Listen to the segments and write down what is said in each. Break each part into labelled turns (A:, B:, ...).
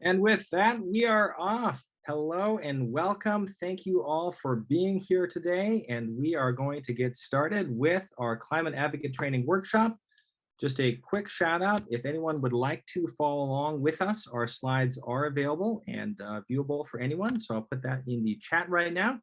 A: And with that, we are off. Hello and welcome. Thank you all for being here today. And we are going to get started with our Climate Advocate Training Workshop. Just a quick shout out. If anyone would like to follow along with us, our slides are available and viewable for anyone. So I'll put that in the chat right now.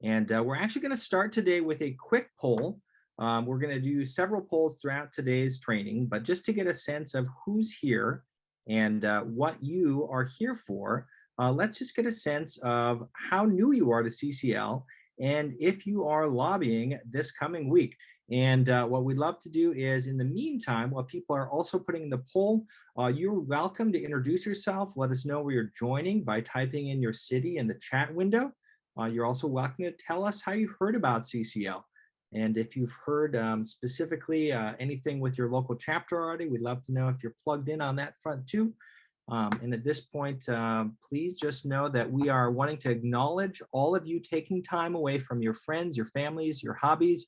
A: And we're actually going to start today with a quick poll. We're going to do several polls throughout today's training, but just to get a sense of who's here and what you are here for, let's just get a sense of how new you are to CCL and if you are lobbying this coming week. And what we'd love to do is, in the meantime, while people are also putting in the poll, you're welcome to introduce yourself. Let us know where you're joining by typing in your city in the chat window. You're also welcome to tell us how you heard about CCL. And if you've heard specifically anything with your local chapter already, we'd love to know if you're plugged in on that front too. And at this point, please just know that we are wanting to acknowledge all of you taking time away from your friends, your families, your hobbies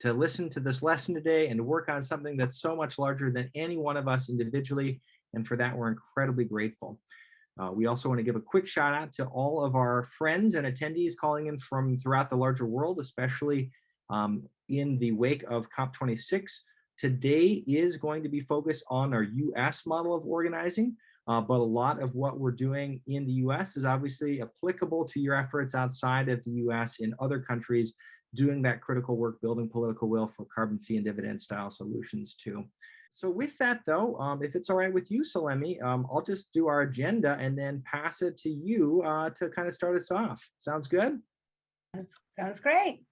A: to listen to this lesson today and to work on something that's so much larger than any one of us individually. And for that, we're incredibly grateful. We also want to give a quick shout out to all of our friends and attendees calling in from throughout the larger world, especially in the wake of COP26. Today is going to be focused on our US model of organizing, but a lot of what we're doing in the US is obviously applicable to your efforts outside of the US in other countries doing that critical work, building political will for carbon fee and dividend style solutions too. So with that though, if it's all right with you, Solemi, I'll just do our agenda and then pass it to you to kind of start us off. Sounds good?
B: Sounds great.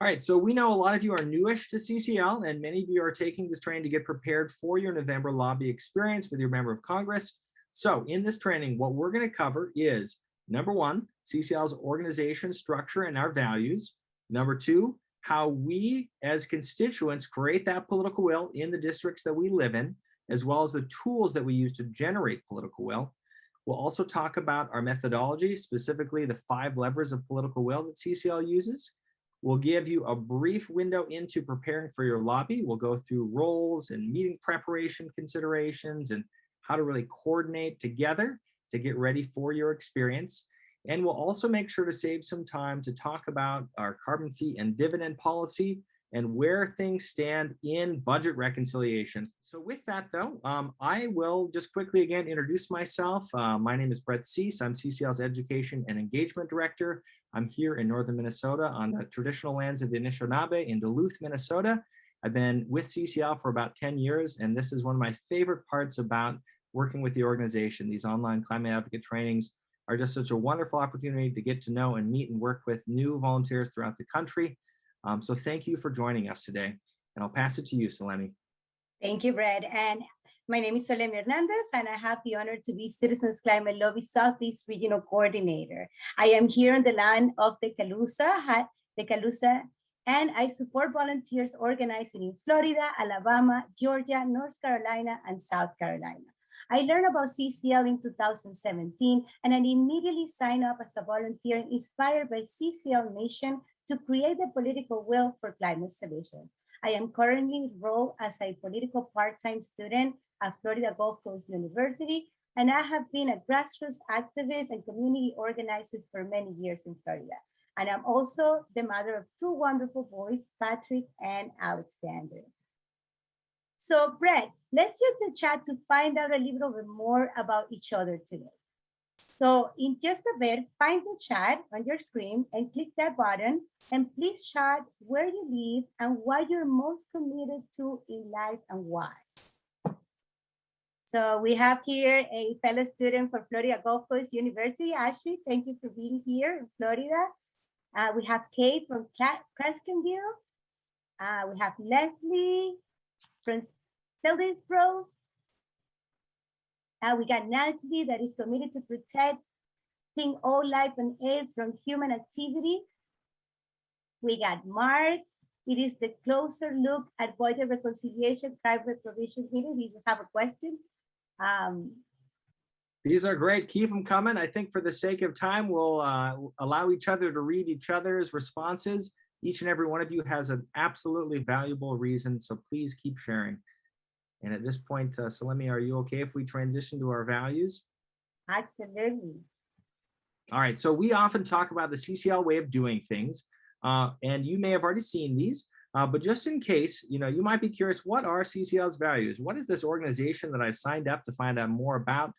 A: All right, so we know a lot of you are newish to CCL and many of you are taking this training to get prepared for your November lobby experience with your member of Congress. So in this training, what we're going to cover is number one, CCL's organization structure and our values. Number two, how we as constituents create that political will in the districts that we live in, as well as the tools that we use to generate political will. We'll also talk about our methodology, specifically the 5 levers of political will that CCL uses. We'll give you a brief window into preparing for your lobby. We'll go through roles and meeting preparation considerations and how to really coordinate together to get ready for your experience. And we'll also make sure to save some time to talk about our carbon fee and dividend policy and where things stand in budget reconciliation. So with that though, I will just quickly again introduce myself. My name is Brett Cease. I'm CCL's Education and Engagement Director. I'm here in northern Minnesota on the traditional lands of the Anishinaabe in Duluth, Minnesota. I've been with CCL for about 10 years, and this is one of my favorite parts about working with the organization. These online climate advocate trainings are just such a wonderful opportunity to get to know and meet and work with new volunteers throughout the country. So thank you for joining us today. And I'll pass it to you, Solemi.
B: Thank you, Brett. And my name is Solemi Hernandez, and I have the honor to be Citizens Climate Lobby Southeast Regional Coordinator. I am here on the land of the Calusa, and I support volunteers organizing in Florida, Alabama, Georgia, North Carolina, and South Carolina. I learned about CCL in 2017, and I immediately signed up as a volunteer inspired by CCL Nation to create the political will for climate solutions. I am currently enrolled as a political part-time student at Florida Gulf Coast University, and I have been a grassroots activist and community organizer for many years in Florida. And I'm also the mother of 2 wonderful boys, Patrick and Alexander. So Brett, let's use the chat to find out a little bit more about each other today. So in just a bit, find the chat on your screen and click that button, and please chat where you live and what you're most committed to in life and why. So we have here a fellow student from Florida Gulf Coast University. Ashley, thank you for being here in Florida. We have Kate from Cranstonville. We have Leslie from Salisbury. We got Nancy that is committed to protecting all life on Earth from human activities. We got Mark. It is the closer look at budget reconciliation, private provision meeting. We just have a question.
A: These are great. Keep them coming. I think for the sake of time, we'll allow each other to read each other's responses. Each and every one of you has an absolutely valuable reason, so please keep sharing. And at this point, Solemi, are you okay if we transition to our values?
B: Absolutely.
A: All right, so we often talk about the CCL way of doing things, and you may have already seen these, but just in case, you might be curious, what are CCL's values? What is this organization that I've signed up to find out more about?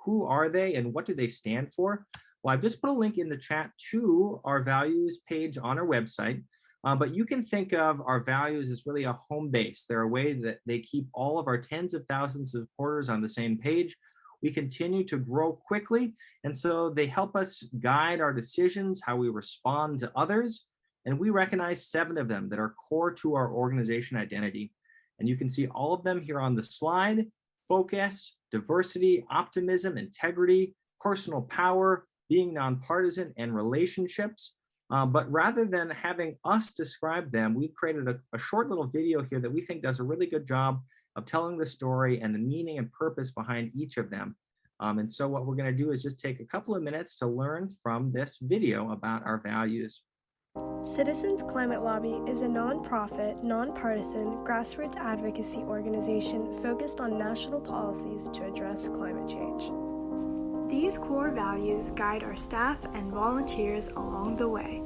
A: Who are they and what do they stand for? Well, I've just put a link in the chat to our values page on our website, but you can think of our values as really a home base. They're a way that they keep all of our tens of thousands of supporters on the same page. We continue to grow quickly, and so they help us guide our decisions, how we respond to others, and we recognize 7 of them that are core to our organization identity. And you can see all of them here on the slide: focus, diversity, optimism, integrity, personal power, being nonpartisan, and relationships. But rather than having us describe them, we've created a short little video here that we think does a really good job of telling the story and the meaning and purpose behind each of them. And so what we're going to do is just take a couple of minutes to learn from this video about our values.
C: Citizens Climate Lobby is a nonprofit, nonpartisan, grassroots advocacy organization focused on national policies to address climate change. These core values guide our staff and volunteers along the way.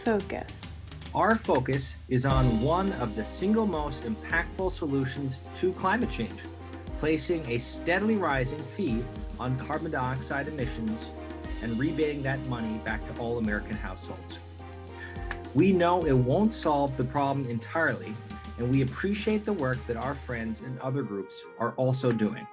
C: Focus.
A: Our focus is on one of the single most impactful solutions to climate change, placing a steadily rising fee on carbon dioxide emissions and rebating that money back to all American households. We know it won't solve the problem entirely, and we appreciate the work that our friends and other groups are also doing.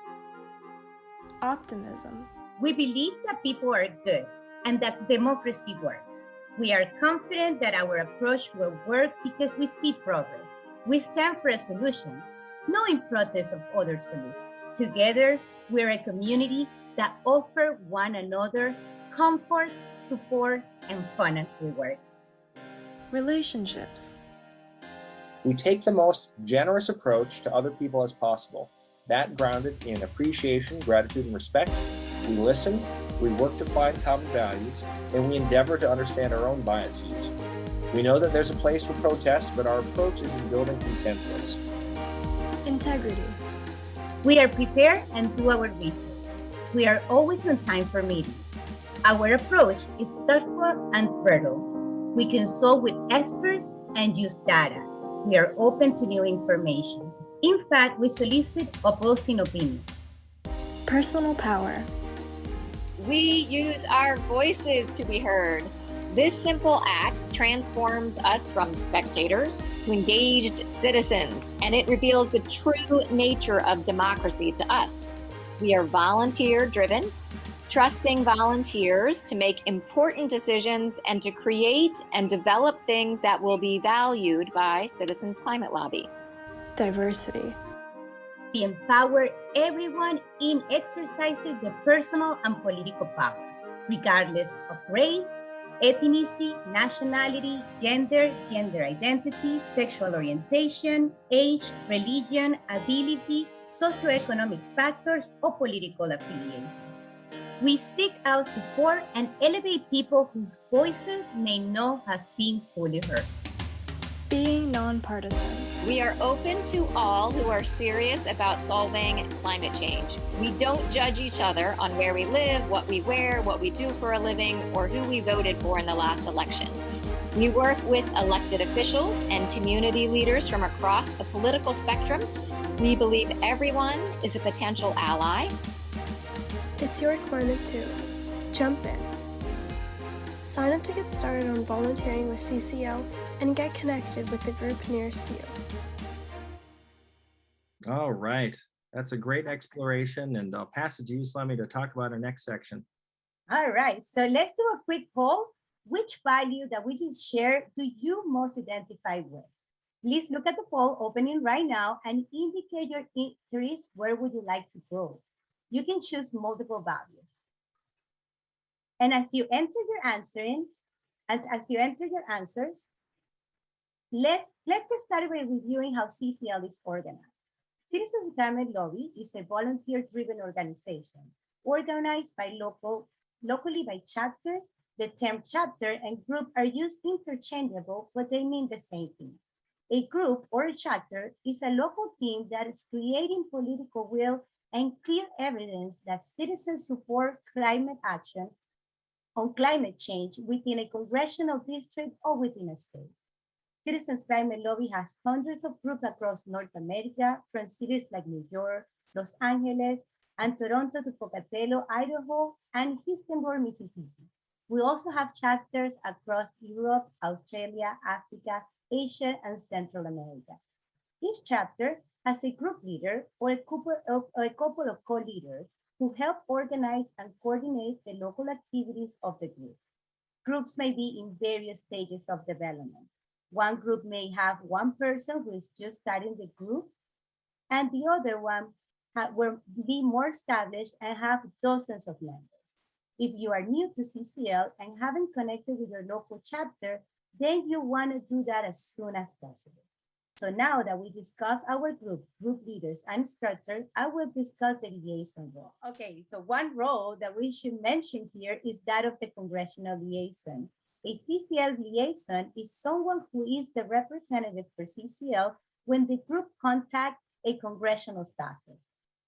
C: Optimism.
B: We believe that people are good and that democracy works. We are confident that our approach will work because we see progress. We stand for a solution, not in protest of other solutions. Together, we're a community that offer one another comfort, support, and fun as we work.
C: Relationships.
A: We take the most generous approach to other people as possible, that grounded in appreciation, gratitude, and respect. We listen, we work to find common values, and we endeavor to understand our own biases. We know that there's a place for protest, but our approach is in building consensus.
C: Integrity.
B: We are prepared and do our research. We are always on time for meetings. Our approach is thoughtful and thorough. We consult with experts and use data. We are open to new information. In fact, we solicit opposing opinions.
C: Personal power.
D: We use our voices to be heard. This simple act transforms us from spectators to engaged citizens, and it reveals the true nature of democracy to us. We are volunteer-driven, trusting volunteers to make important decisions and to create and develop things that will be valued by Citizens Climate Lobby.
C: Diversity.
B: We empower everyone in exercising their personal and political power, regardless of race, ethnicity, nationality, gender identity, sexual orientation, age, religion, ability, socioeconomic factors, or political affiliation. We seek out support and elevate people whose voices may not have been fully heard.
C: Being nonpartisan.
D: We are open to all who are serious about solving climate change. We don't judge each other on where we live, what we wear, what we do for a living, or who we voted for in the last election. We work with elected officials and community leaders from across the political spectrum. We believe everyone is a potential ally.
C: It's your climate too. Jump in. Sign up to get started on volunteering with CCL and get connected with the group nearest you.
A: All right, that's a great exploration, and I'll pass it to you, Solemi, to talk about our next section.
B: All right, so let's do a quick poll. Which value that we just shared do you most identify with? Please look at the poll opening right now and indicate your interest. Where would you like to go? You can choose multiple values. And as you enter your answers, let's get started by reviewing how CCL is organized. Citizens Climate Lobby is a volunteer-driven organization organized by locally by chapters. The term chapter and group are used interchangeable, but they mean the same thing. A group or a chapter is a local team that is creating political will and clear evidence that citizens support climate action on climate change within a congressional district or within a state. Citizens Climate Lobby has hundreds of groups across North America, from cities like New York, Los Angeles, and Toronto to Pocatello, Idaho, and Histonburg, Mississippi. We also have chapters across Europe, Australia, Africa, Asia, and Central America. Each chapter has a group leader or a couple of co-leaders who help organize and coordinate the local activities of the group. Groups may be in various stages of development. One group may have one person who is just starting the group, and the other one will be more established and have dozens of members. If you are new to CCL and haven't connected with your local chapter, then you want to do that as soon as possible. So now that we discussed our group leaders and structure, I will discuss the liaison role. Okay, so one role that we should mention here is that of the congressional liaison. A CCL liaison is someone who is the representative for CCL when the group contacts a congressional staffer.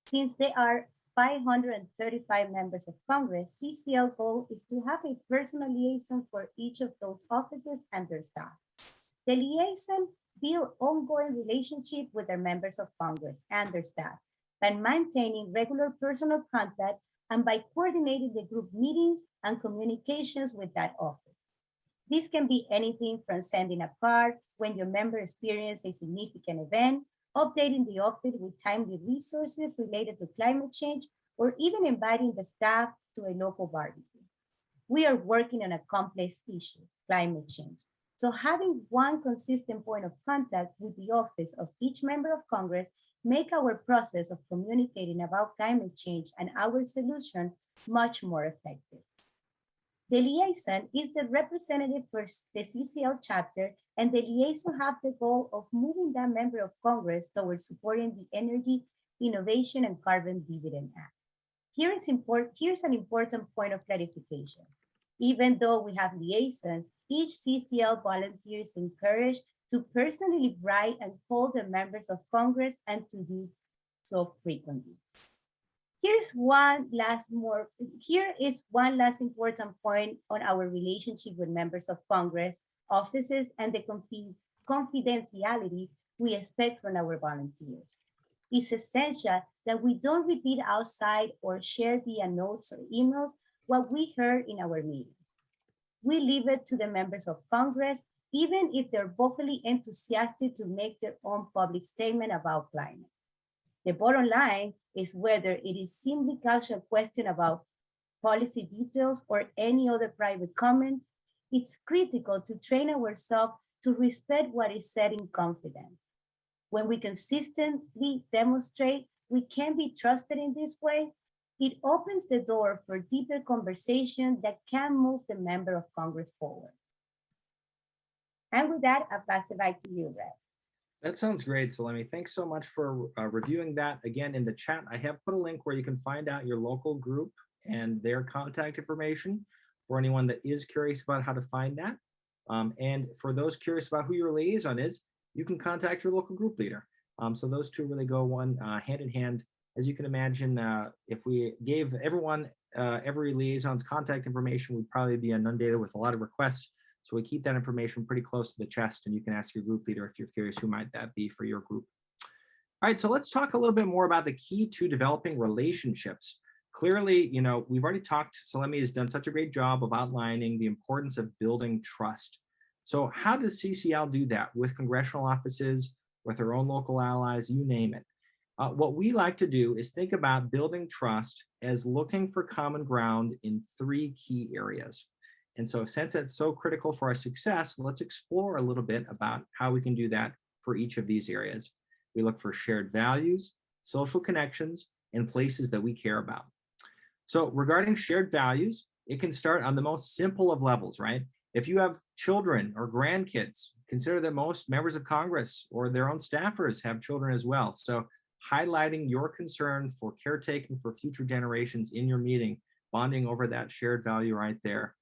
B: Since there are 535 members of Congress, CCL goal is to have a personal liaison for each of those offices and their staff. The liaison build ongoing relationship with their members of Congress and their staff by maintaining regular personal contact and by coordinating the group meetings and communications with that office. This can be anything from sending a card when your member experiences a significant event, updating the office with timely resources related to climate change, or even inviting the staff to a local barbecue. We are working on a complex issue, climate change. So having one consistent point of contact with the office of each member of Congress make our process of communicating about climate change and our solution much more effective. The liaison is the representative for the CCL chapter, and the liaison have the goal of moving that member of Congress towards supporting the Energy, Innovation, and Carbon Dividend Act. Here's an important point of clarification. Even though we have liaisons, each CCL volunteer is encouraged to personally write and call the members of Congress and to do so frequently. Here is one last important point on our relationship with members of Congress, offices, and the confidentiality we expect from our volunteers. It's essential that we don't repeat outside or share via notes or emails what we heard in our meetings. We leave it to the members of Congress, even if they're vocally enthusiastic to make their own public statement about climate. The bottom line is whether it is simply casual question about policy details or any other private comments, it's critical to train ourselves to respect what is said in confidence. When we consistently demonstrate we can be trusted in this way, it opens the door for deeper conversation that can move the member of Congress forward. And with that, I'll pass it back to you, Red.
A: That sounds great, Solemi. Thanks so much for reviewing that. Again, in the chat, I have put a link where you can find out your local group and their contact information for anyone that is curious about how to find that. And for those curious about who your liaison is, you can contact your local group leader. So those two really go hand in hand. As you can imagine, if we gave everyone every liaison's contact information, we'd probably be inundated with a lot of requests. So we keep that information pretty close to the chest, and you can ask your group leader if you're curious who might that be for your group. All right, so let's talk a little bit more about the key to developing relationships. Clearly, you know, we've already talked, Solemi has done such a great job of outlining the importance of building trust. So how does CCL do that with congressional offices, with our own local allies, you name it? What we like to do is think about building trust as looking for common ground in 3 key areas. And so since that's so critical for our success, let's explore a little bit about how we can do that for each of these areas. We look for shared values, social connections, and places that we care about. So regarding shared values, it can start on the most simple of levels, right? If you have children or grandkids, consider that most members of Congress or their own staffers have children as well. So highlighting your concern for caretaking for future generations in your meeting, bonding over that shared value right there.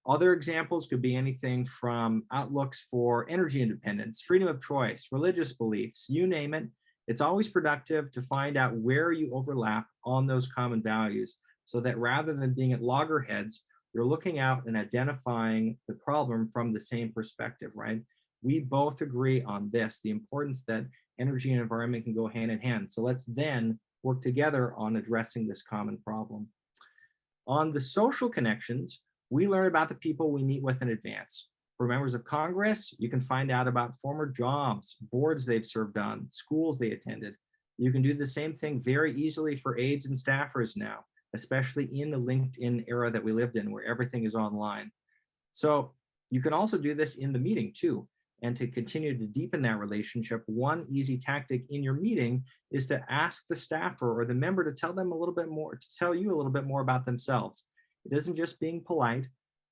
A: Other examples could be anything from outlooks for energy independence, freedom of choice, religious beliefs, you name it. It's always productive to find out where you overlap on those common values so that rather than being at loggerheads, you're looking out and identifying the problem from the same perspective, right? We both agree on this, the importance that energy and environment can go hand in hand. So let's then work together on addressing this common problem. On the social connections, we learn about the people we meet with in advance. For members of Congress, you can find out about former jobs, boards they've served on, schools they attended. You can do the same thing very easily for aides and staffers now, especially in the LinkedIn era that we lived in where everything is online. So you can also do this in the meeting too. And to continue to deepen that relationship, one easy tactic in your meeting is to ask the staffer or the member to tell them a little bit more, to tell you a little bit more about themselves. It isn't just being polite,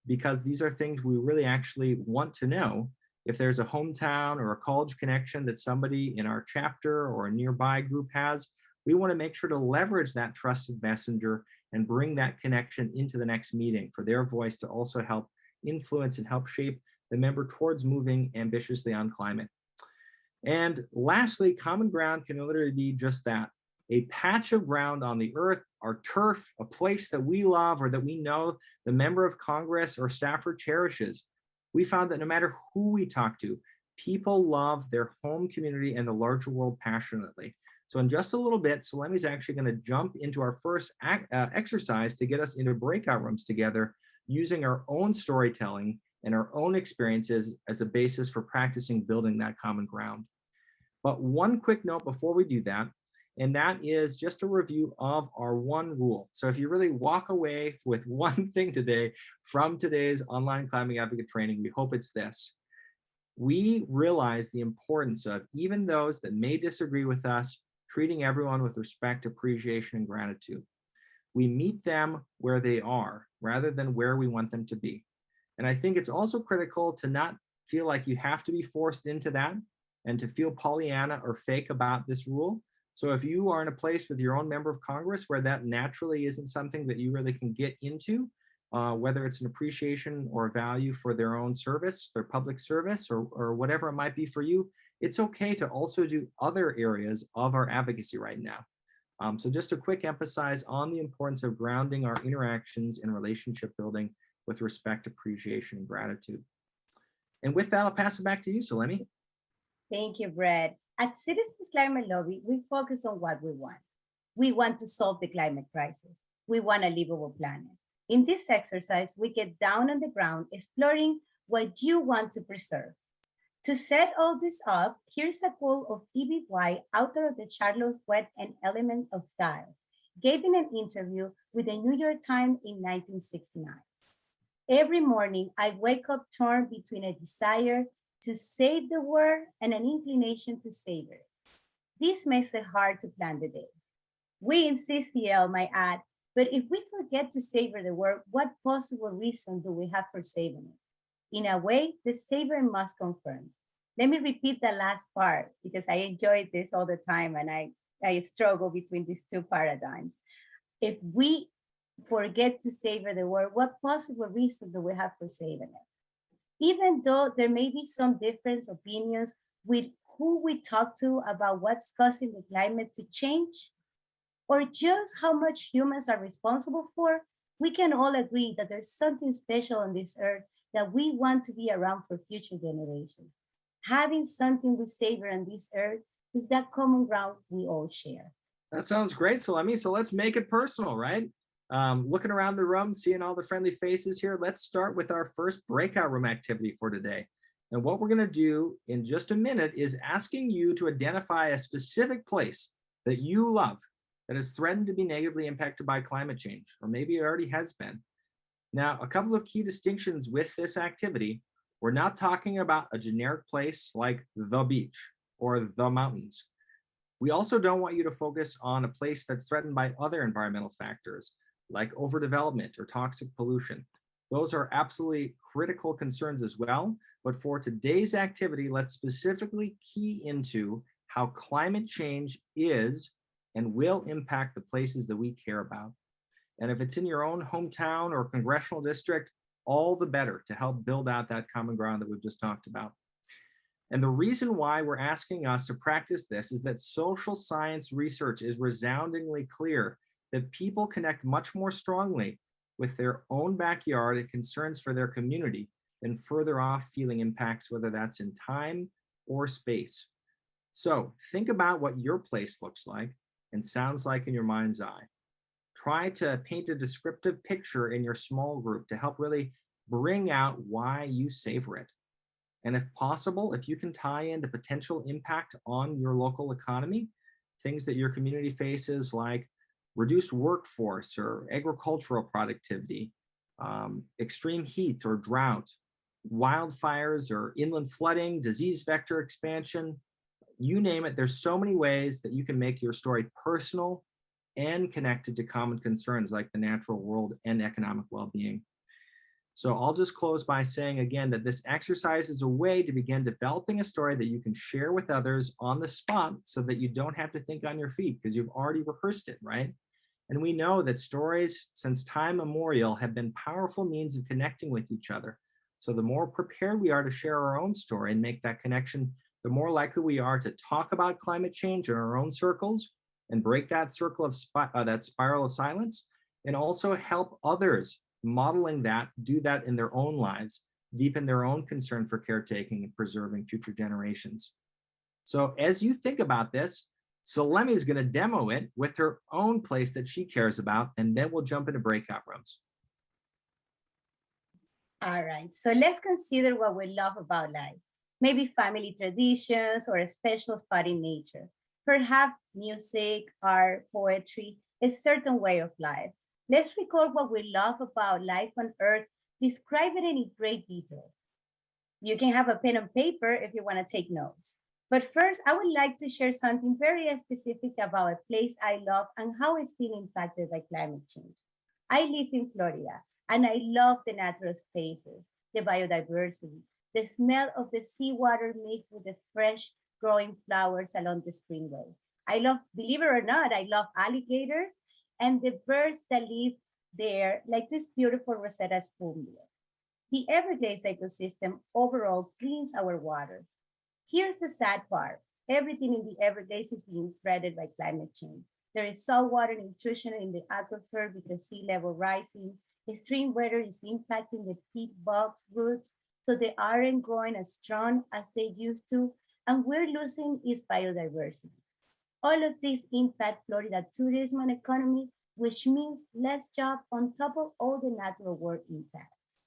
A: because these are things we really actually want to know. If there's a hometown or a college connection that somebody in our chapter or a nearby group has, we want to make sure to leverage that trusted messenger and bring that connection into the next meeting for their voice to also help influence and help shape the member towards moving ambitiously on climate. And lastly, common ground can literally be just that, a patch of ground on the earth, our turf, a place that we love or that we know the member of Congress or staffer cherishes. We found that no matter who we talk to, people love their home community and the larger world passionately. So in just a little bit, Solemi's actually going to jump into our first exercise to get us into breakout rooms together using our own storytelling and our own experiences as a basis for practicing building that common ground. But one quick note before we do that, and that is just a review of our one rule. So if you really walk away with one thing today from today's online climate advocate training, we hope it's this. We realize the importance of, even those that may disagree with us, treating everyone with respect, appreciation, and gratitude. We meet them where they are rather than where we want them to be. And I think it's also critical to not feel like you have to be forced into that and to feel Pollyanna or fake about this rule. So if you are in a place with your own member of Congress where that naturally isn't something that you really can get into, whether it's an appreciation or a value for their own service, their public service, or whatever it might be for you, it's okay to also do other areas of our advocacy right now. So just a quick emphasis on the importance of grounding our interactions and relationship building with respect, appreciation, and gratitude. And with that, I'll pass it back to you, Solemi.
B: Thank you, Brett. At Citizens Climate Lobby, we focus on what we want. We want to solve the climate crisis. We want a livable planet. In this exercise, we get down on the ground exploring what you want to preserve. To set all this up, here's a quote of E.B. White, author of the Charlotte Wet and Element of Style, gave in an interview with the New York Times in 1969. Every morning, I wake up torn between a desire to save the world and an inclination to savor it. This makes it hard to plan the day. We in CCL might add, but if we forget to savor the world, what possible reason do we have for saving it? In a way, the savor must confirm. Let me repeat the last part because I enjoy this all the time and I struggle between these two paradigms. If we forget to savor the world, what possible reason do we have for saving it? Even though there may be some different opinions with who we talk to about what's causing the climate to change, or just how much humans are responsible for, we can all agree that there's something special on this earth that we want to be around for future generations. Having something we savor on this earth is that common ground we all share.
A: That sounds great, Solemi. So let's make it personal, right? Looking around the room, seeing all the friendly faces here, let's start with our first breakout room activity for today. And what we're going to do in just a minute is asking you to identify a specific place that you love that is threatened to be negatively impacted by climate change, or maybe it already has been. Now, a couple of key distinctions with this activity. We're not talking about a generic place like the beach or the mountains. We also don't want you to focus on a place that's threatened by other environmental factors like overdevelopment or toxic pollution. Those are absolutely critical concerns as well. But for today's activity, let's specifically key into how climate change is and will impact the places that we care about. And if it's in your own hometown or congressional district, all the better to help build out that common ground that we've just talked about. And the reason why we're asking us to practice this is that social science research is resoundingly clear that people connect much more strongly with their own backyard and concerns for their community than further off feeling impacts, whether that's in time or space. So think about what your place looks like and sounds like in your mind's eye. Try to paint a descriptive picture in your small group to help really bring out why you savor it. And if possible, if you can tie in the potential impact on your local economy, things that your community faces like reduced workforce or agricultural productivity, extreme heat or drought, wildfires or inland flooding, disease vector expansion, you name it, there's so many ways that you can make your story personal and connected to common concerns like the natural world and economic well-being. So I'll just close by saying again that this exercise is a way to begin developing a story that you can share with others on the spot so that you don't have to think on your feet because you've already rehearsed it, right? And we know that stories since time immemorial have been powerful means of connecting with each other. So the more prepared we are to share our own story and make that connection, the more likely we are to talk about climate change in our own circles and break that circle of that spiral of silence, and also help others modeling that, do that in their own lives, deepen their own concern for caretaking and preserving future generations. So as you think about this, Solemi is going to demo it with her own place that she cares about, and then we'll jump into breakout rooms.
B: All right, so let's consider what we love about life. Maybe family traditions or a special spot in nature. Perhaps music, art, poetry, a certain way of life. Let's record what we love about life on Earth, describe it in great detail. You can have a pen and paper if you want to take notes. But first, I would like to share something very specific about a place I love and how it's been impacted by climate change. I live in Florida, and I love the natural spaces, the biodiversity, the smell of the seawater mixed with the fresh growing flowers along the streamway. I love, believe it or not, I love alligators and the birds that live there, like this beautiful Rosetta spoonbill. The Everglades ecosystem overall cleans our water. Here's the sad part. Everything in the Everglades is being threatened by climate change. There is saltwater intrusion in the aquifer because sea level rising. Extreme weather is impacting the peat bog's roots, so they aren't growing as strong as they used to, and we're losing its biodiversity. All of this impact Florida tourism and economy, which means less jobs on top of all the natural world impacts.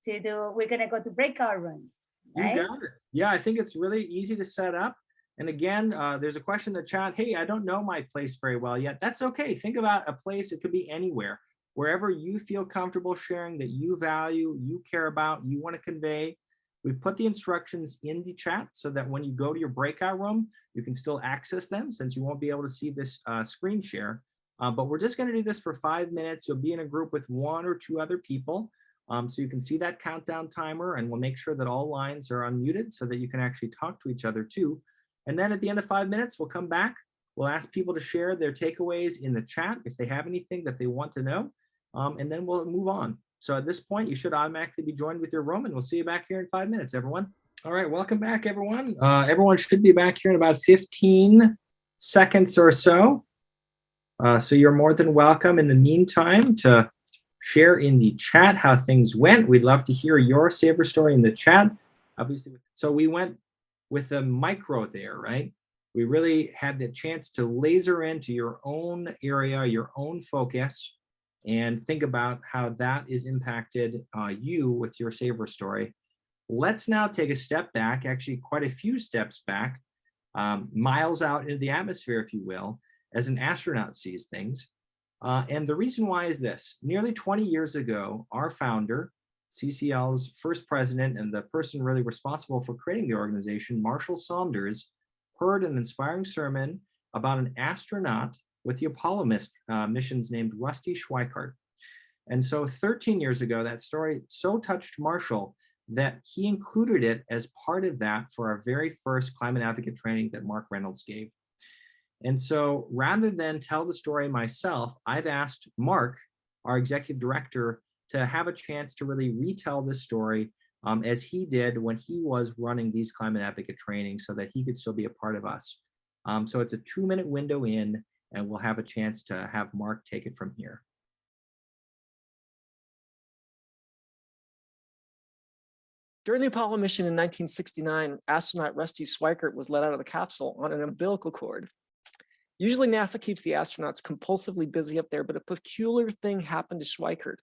B: We're gonna go to breakout rooms. Right?
A: You got it. Yeah, I think it's really easy to set up. And again, there's a question in the chat. Hey, I don't know my place very well yet. That's okay. Think about a place. It could be anywhere, wherever you feel comfortable sharing that you value, you care about, you want to convey. We've put the instructions in the chat so that when you go to your breakout room, you can still access them since you won't be able to see this screen share. But we're just going to do this for 5 minutes. You'll be in a group with 1 or 2 other people. So you can see that countdown timer, and we'll make sure that all lines are unmuted so that you can actually talk to each other too. And then at the end of 5 minutes, we'll come back. We'll ask people to share their takeaways in the chat if they have anything that they want to know, and then we'll move on. So at this point, you should automatically be joined with your room, and we'll see you back here in 5 minutes, everyone. All right, welcome back, everyone. Everyone should be back here in about 15 seconds or so. So you're more than welcome in the meantime to share in the chat how things went. We'd love to hear your Savor story in the chat. Obviously, so we went with the micro there, right? We really had the chance to laser into your own area, your own focus, and think about how that is impacted you with your Savor story. Let's now take a step back, actually quite a few steps back, miles out into the atmosphere, if you will, as an astronaut sees things. And the reason why is this. Nearly 20 years ago, our founder, CCL's first president and the person really responsible for creating the organization, Marshall Saunders, heard an inspiring sermon about an astronaut with the Apollo missions named Rusty Schweickart. And so 13 years ago, that story so touched Marshall that he included it as part of that for our very first climate advocate training that Mark Reynolds gave. And so rather than tell the story myself, I've asked Mark, our executive director, to have a chance to really retell this story as he did when he was running these climate advocate trainings so that he could still be a part of us. So it's a 2-minute window in, and we'll have a chance to have Mark take it from here.
E: During the Apollo mission in 1969, astronaut Rusty Schweickart was let out of the capsule on an umbilical cord. Usually NASA keeps the astronauts compulsively busy up there, but a peculiar thing happened to Schweickart.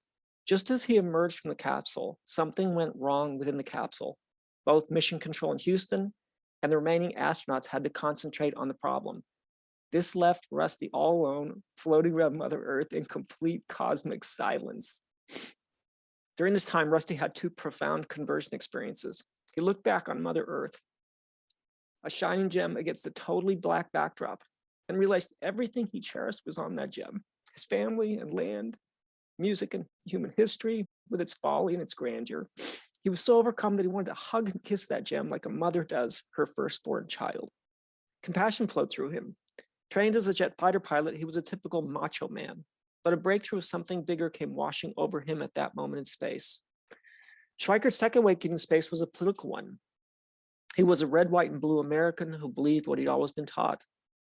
E: Just as he emerged from the capsule, something went wrong within the capsule. Both mission control in Houston and the remaining astronauts had to concentrate on the problem. This left Rusty all alone, floating around Mother Earth in complete cosmic silence. During this time, Rusty had 2 profound conversion experiences. He looked back on Mother Earth, a shining gem against a totally black backdrop, and realized everything he cherished was on that gem: his family and land, music and human history, with its folly and its grandeur. He was so overcome that he wanted to hug and kiss that gem like a mother does her firstborn child. Compassion flowed through him. Trained as a jet fighter pilot, he was a typical macho man. But a breakthrough of something bigger came washing over him at that moment in space. Schweikart's second awakening in space was a political one. He was a red, white, and blue American who believed what he'd always been taught,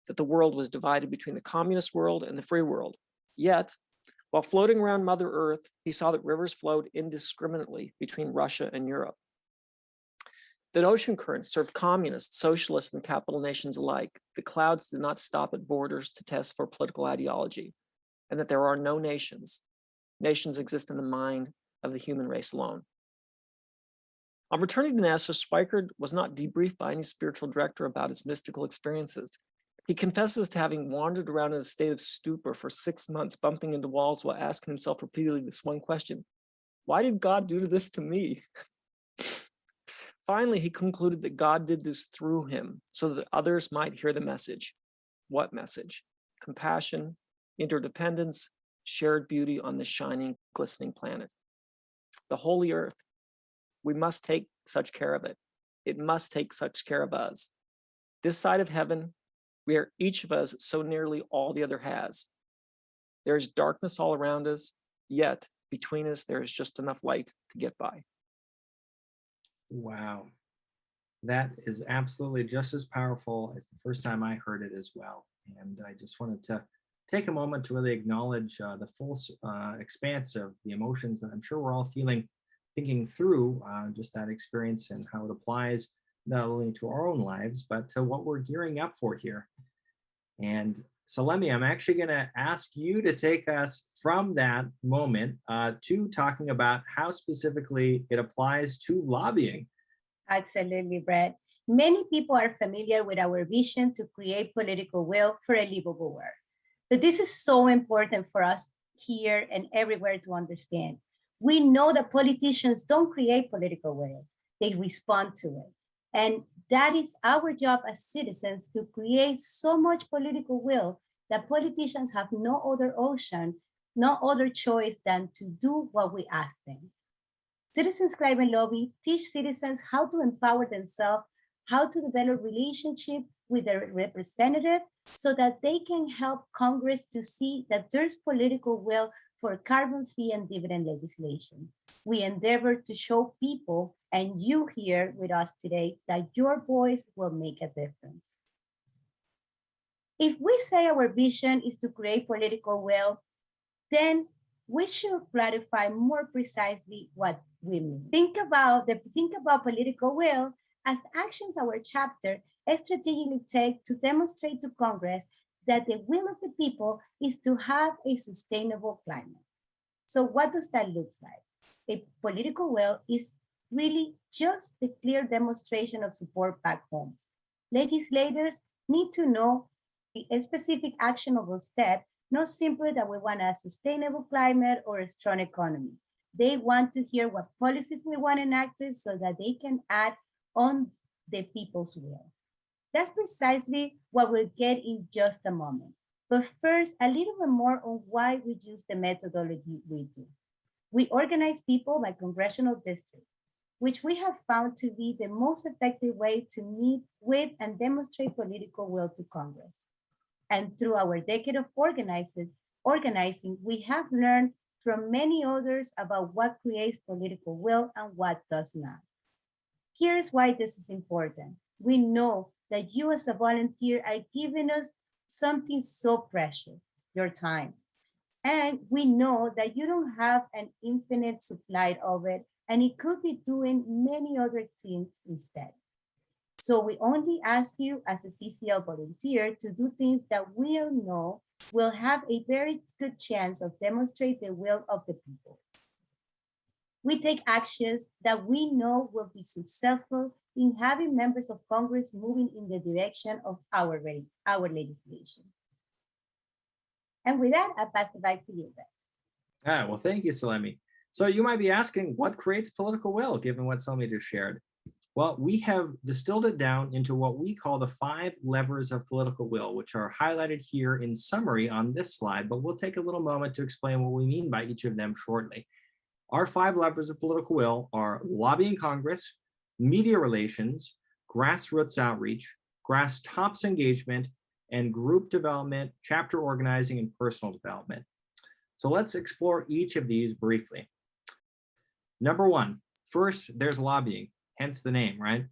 E: that the world was divided between the communist world and the free world. Yet, while floating around Mother Earth, he saw that rivers flowed indiscriminately between Russia and Europe. That ocean currents served communists, socialists, and capital nations alike. The clouds did not stop at borders to test for political ideology, and that there are no nations. Nations exist in the mind of the human race alone. On returning to NASA, Schweickart was not debriefed by any spiritual director about his mystical experiences. He confesses to having wandered around in a state of stupor for 6 months, bumping into walls while asking himself repeatedly this one question: why did God do this to me? Finally, he concluded that God did this through him so that others might hear the message. What message? Compassion, interdependence, shared beauty on this shining, glistening planet. The holy earth. We must take such care of it. It must take such care of us. This side of heaven, where each of us so nearly all the other has. There is darkness all around us, yet between us there is just enough light to get by.
A: Wow. That is absolutely just as powerful as the first time I heard it as well. And I just wanted to take a moment to really acknowledge the full expanse of the emotions that I'm sure we're all thinking through just that experience and how it applies not only to our own lives, but to what we're gearing up for here. And Solemi, I'm actually going to ask you to take us from that moment to talking about how specifically it applies to lobbying.
B: Absolutely, Brett. Many people are familiar with our vision to create political will for a livable world. But this is so important for us here and everywhere to understand. We know that politicians don't create political will, they respond to it. And that is our job as citizens, to create so much political will that politicians have no other option, no other choice than to do what we ask them. Citizens Climate Lobby teach citizens how to empower themselves, how to develop relationship with their representative so that they can help Congress to see that there's political will for carbon fee and dividend legislation. We endeavor to show people, and you here with us today, that your voice will make a difference. If we say our vision is to create political will, then we should clarify more precisely what we mean. Think about political will as actions our chapter strategically take to demonstrate to Congress that the will of the people is to have a sustainable climate. So what does that look like? A political will is really just the clear demonstration of support back home. Legislators need to know a specific actionable step, not simply that we want a sustainable climate or a strong economy. They want to hear what policies we want enacted so that they can act on the people's will. That's precisely what we'll get in just a moment. But first, a little bit more on why we use the methodology we do. We organize people by congressional district, which we have found to be the most effective way to meet with and demonstrate political will to Congress. And through our decade of organizing, we have learned from many others about what creates political will and what does not. Here's why this is important. We know that you as a volunteer are giving us something so precious, your time. And we know that you don't have an infinite supply of it, and it could be doing many other things instead. So we only ask you as a CCL volunteer to do things that we all know will have a very good chance of demonstrate the will of the people. We take actions that we know will be successful in having members of Congress moving in the direction of our legislation. And with that, I pass it back to you, Ben.
A: Well, thank you, Solemi. So you might be asking, what creates political will, given what Solemi just shared? Well, we have distilled it down into what we call the 5 levers of political will, which are highlighted here in summary on this slide, but we'll take a little moment to explain what we mean by each of them shortly. Our 5 levers of political will are lobbying Congress, media relations, grassroots outreach, grass tops engagement, and group development, chapter organizing, and personal development. So let's explore each of these briefly. Number 1, first, there's lobbying, hence the name, right?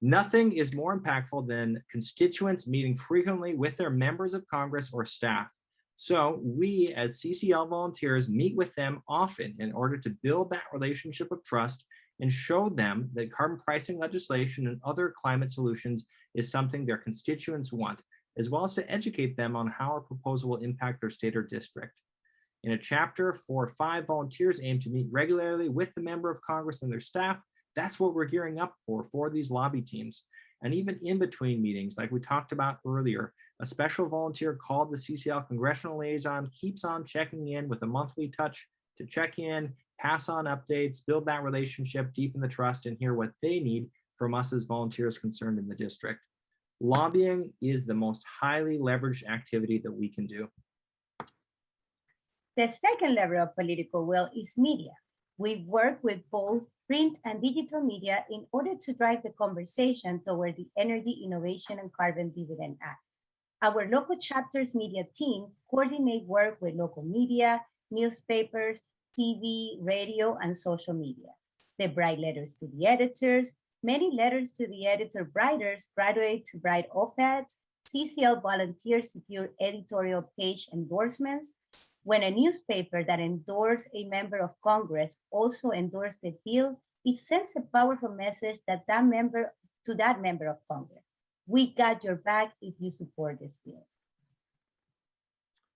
A: Nothing is more impactful than constituents meeting frequently with their members of Congress or staff. So we as CCL volunteers meet with them often in order to build that relationship of trust and show them that carbon pricing legislation and other climate solutions is something their constituents want, as well as to educate them on how our proposal will impact their state or district. In a chapter, 4 or 5 volunteers aim to meet regularly with the member of Congress and their staff. That's what we're gearing up for these lobby teams. And even in between meetings, like we talked about earlier, a special volunteer called the CCL Congressional Liaison keeps on checking in with a monthly touch to check in, pass on updates, build that relationship, deepen the trust, and hear what they need from us as volunteers concerned in the district. Lobbying is the most highly leveraged activity that we can do.
B: The second level of political will is media. We work with both print and digital media in order to drive the conversation toward the Energy Innovation and Carbon Dividend Act. Our local chapter's media team coordinate work with local media, newspapers, TV, radio, and social media. They write letters to the editors. Many letters to the editor writers graduate to write op-eds. CCL volunteers secure editorial page endorsements. When a newspaper that endorsed a member of Congress also endorsed the bill, it sends a powerful message to that member of Congress. We got your back if you support this bill.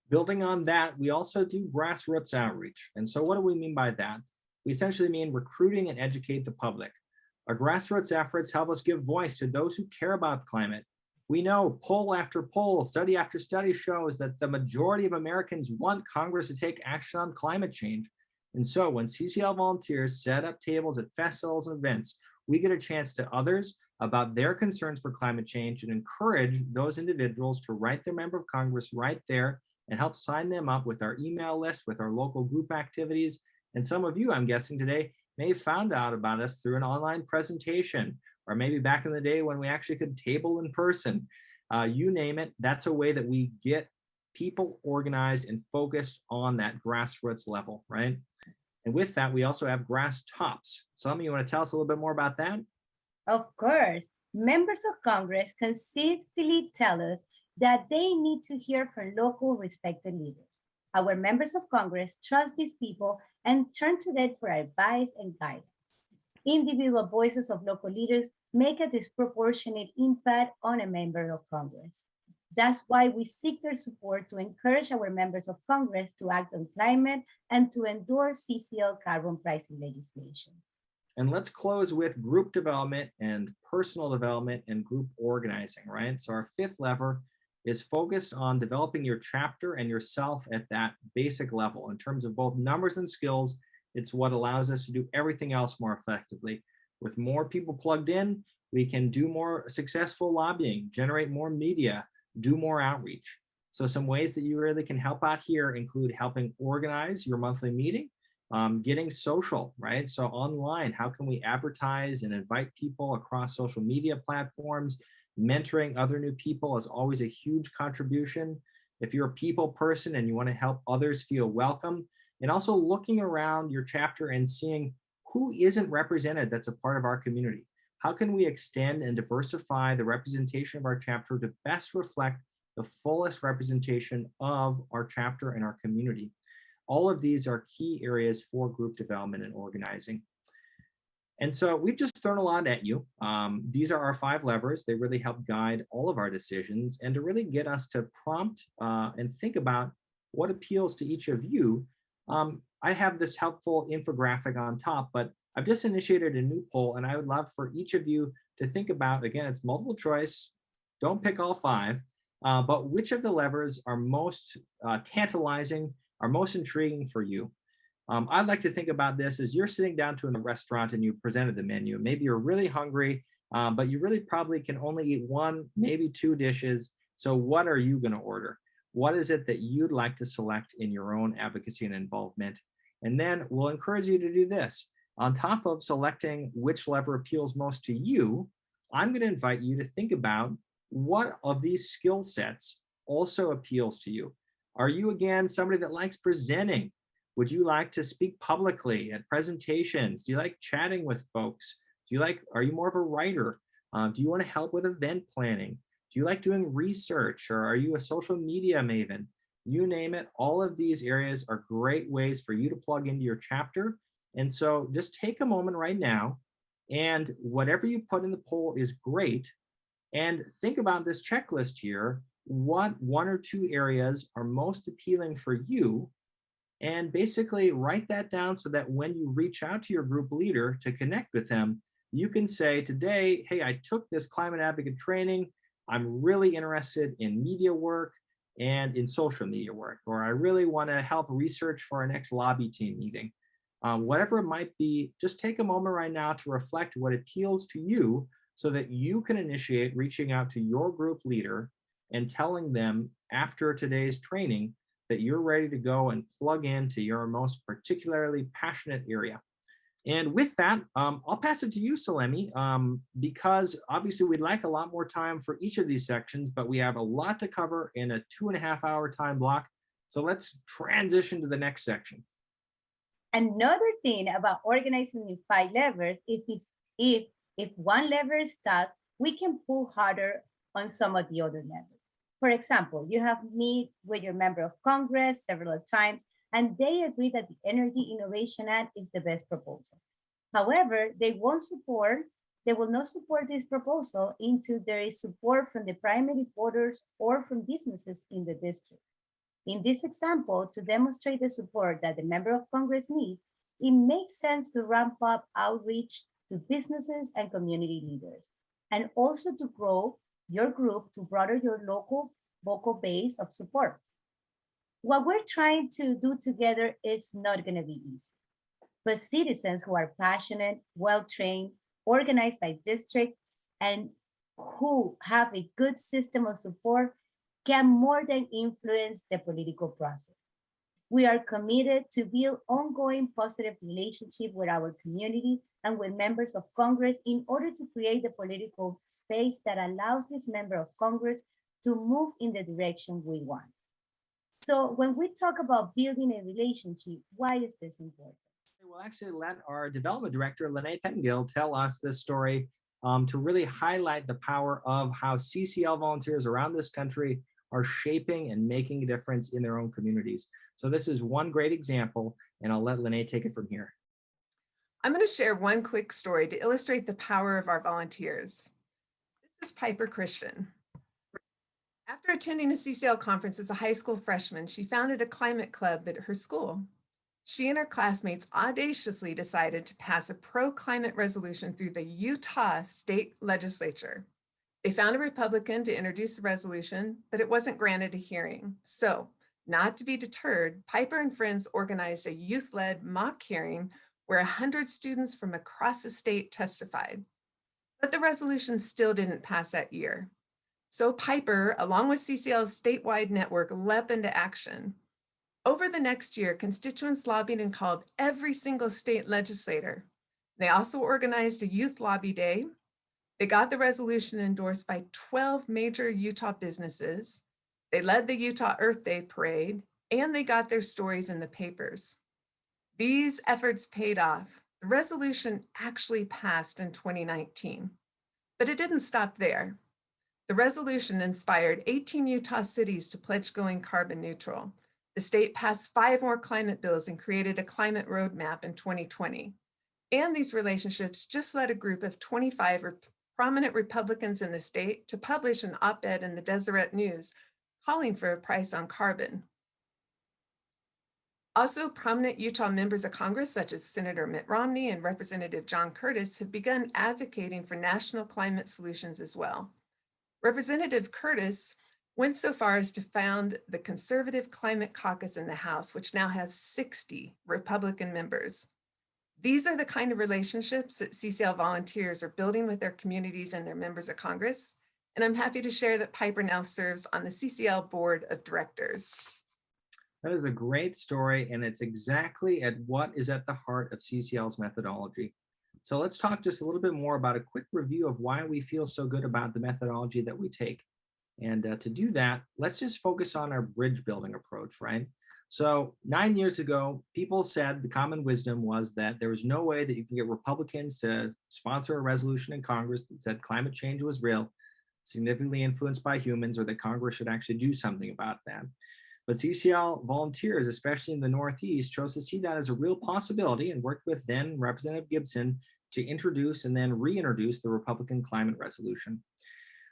A: Building on that, we also do grassroots outreach. And so what do we mean by that? We essentially mean recruiting and educate the public. Our grassroots efforts help us give voice to those who care about climate. We know poll after poll, study after study shows that the majority of Americans want Congress to take action on climate change. And so when CCL volunteers set up tables at festivals and events, we get a chance to others about their concerns for climate change and encourage those individuals to write their member of Congress right there and help sign them up with our email list, with our local group activities. And some of you, I'm guessing today, may have found out about us through an online presentation, or maybe back in the day when we actually could table in person. You name it, that's a way that we get people organized and focused on that grassroots level, right? And with that, we also have grass tops. Solemi, you want to tell us a little bit more about that?
B: Of course, members of Congress consistently tell us that they need to hear from local respected leaders. Our members of Congress trust these people and turn to them for advice and guidance. Individual voices of local leaders make a disproportionate impact on a member of Congress. That's why we seek their support to encourage our members of Congress to act on climate and to endorse CCL carbon pricing legislation.
A: And let's close with group development and personal development and group organizing, right? So our 5th lever is focused on developing your chapter and yourself at that basic level in terms of both numbers and skills. It's what allows us to do everything else more effectively. With more people plugged in, we can do more successful lobbying, generate more media, do more outreach. So some ways that you really can help out here include helping organize your monthly meeting, getting social, right? So online, how can we advertise and invite people across social media platforms? Mentoring other new people is always a huge contribution. If you're a people person and you want to help others feel welcome, and also looking around your chapter and seeing who isn't represented that's a part of our community. How can we extend and diversify the representation of our chapter to best reflect the fullest representation of our chapter and our community? All of these are key areas for group development and organizing. And so we've just thrown a lot at you. These are our 5 levers. They really help guide all of our decisions and to really get us to prompt and think about what appeals to each of you. I have this helpful infographic on top, but I've just initiated a new poll, and I would love for each of you to think about, again, it's multiple choice. Don't pick all 5, but which of the levers are most tantalizing, are most intriguing for you? I'd like to think about this as you're sitting down to a restaurant and you presented the menu. Maybe you're really hungry, but you really probably can only eat 1, maybe 2 dishes. So what are you going to order? What is it that you'd like to select in your own advocacy and involvement? And then we'll encourage you to do this. On top of selecting which lever appeals most to you, I'm going to invite you to think about what of these skill sets also appeals to you. Are you, again, somebody that likes presenting? Would you like to speak publicly at presentations? Do you like chatting with folks? Are you more of a writer? Do you want to help with event planning? Do you like doing research, or are you a social media maven? You name it, all of these areas are great ways for you to plug into your chapter. And so just take a moment right now, and whatever you put in the poll is great. And think about this checklist here. What 1 or 2 areas are most appealing for you? And basically write that down so that when you reach out to your group leader to connect with them, you can say today, hey, I took this climate advocate training. I'm really interested in media work and in social media work, or I really want to help research for our next lobby team meeting. Whatever it might be, just take a moment right now to reflect what appeals to you so that you can initiate reaching out to your group leader and telling them after today's training that you're ready to go and plug into your most particularly passionate area. And with that, I'll pass it to you, Solemi, because obviously we'd like a lot more time for each of these sections, but we have a lot to cover in a 2.5-hour time block. So let's transition to the next section.
B: Another thing about organizing in 5 levers, if one lever is stuck, we can pull harder on some of the other levers. For example, you have met with your member of Congress several times, and they agree that the Energy Innovation Act is the best proposal. However, they will not support this proposal until there is support from the primary voters or from businesses in the district. In this example, to demonstrate the support that the member of Congress needs, it makes sense to ramp up outreach to businesses and community leaders, and also to grow your group to broaden your local vocal base of support. What we're trying to do together is not going to be easy, but citizens who are passionate, well-trained, organized by district, and who have a good system of support can more than influence the political process. We are committed to build ongoing positive relationship with our community and with members of Congress in order to create the political space that allows this member of Congress to move in the direction we want. So when we talk about building a relationship, why is this important?
A: We'll actually let our development director, Lene Pettengill, tell us this story to really highlight the power of how CCL volunteers around this country are shaping and making a difference in their own communities. So this is one great example, and I'll let Lene take it from here.
F: I'm going to share one quick story to illustrate the power of our volunteers. This is Piper Christian. After attending a CCL conference as a high school freshman, she founded a climate club at her school. She and her classmates audaciously decided to pass a pro-climate resolution through the Utah state legislature. They found a Republican to introduce the resolution, but it wasn't granted a hearing. So, not to be deterred, Piper and friends organized a youth-led mock hearing where 100 students from across the state testified. But the resolution still didn't pass that year. So Piper, along with CCL's statewide network, leapt into action. Over the next year, constituents lobbied and called every single state legislator. They also organized a youth lobby day. They got the resolution endorsed by 12 major Utah businesses. They led the Utah Earth Day parade, and they got their stories in the papers. These efforts paid off. The resolution actually passed in 2019, but it didn't stop there. The resolution inspired 18 Utah cities to pledge going carbon neutral. The state passed 5 more climate bills and created a climate roadmap in 2020. And these relationships just led a group of 25 prominent Republicans in the state to publish an op-ed in the Deseret News calling for a price on carbon. Also, prominent Utah members of Congress, such as Senator Mitt Romney and Representative John Curtis, have begun advocating for national climate solutions as well. Representative Curtis went so far as to found the Conservative Climate Caucus in the House, which now has 60 Republican members. These are the kind of relationships that CCL volunteers are building with their communities and their members of Congress. And I'm happy to share that Piper now serves on the CCL Board of Directors.
A: That is a great story, and it's exactly at what is at the heart of CCL's methodology. So let's talk just a little bit more about a quick review of why we feel so good about the methodology that we take. And to do that, let's just focus on our bridge building approach, right? So 9 years ago, people said the common wisdom was that there was no way that you can get Republicans to sponsor a resolution in Congress that said climate change was real, significantly influenced by humans, or that Congress should actually do something about that. But CCL volunteers, especially in the Northeast, chose to see that as a real possibility and worked with then Representative Gibson to introduce and then reintroduce the Republican climate resolution.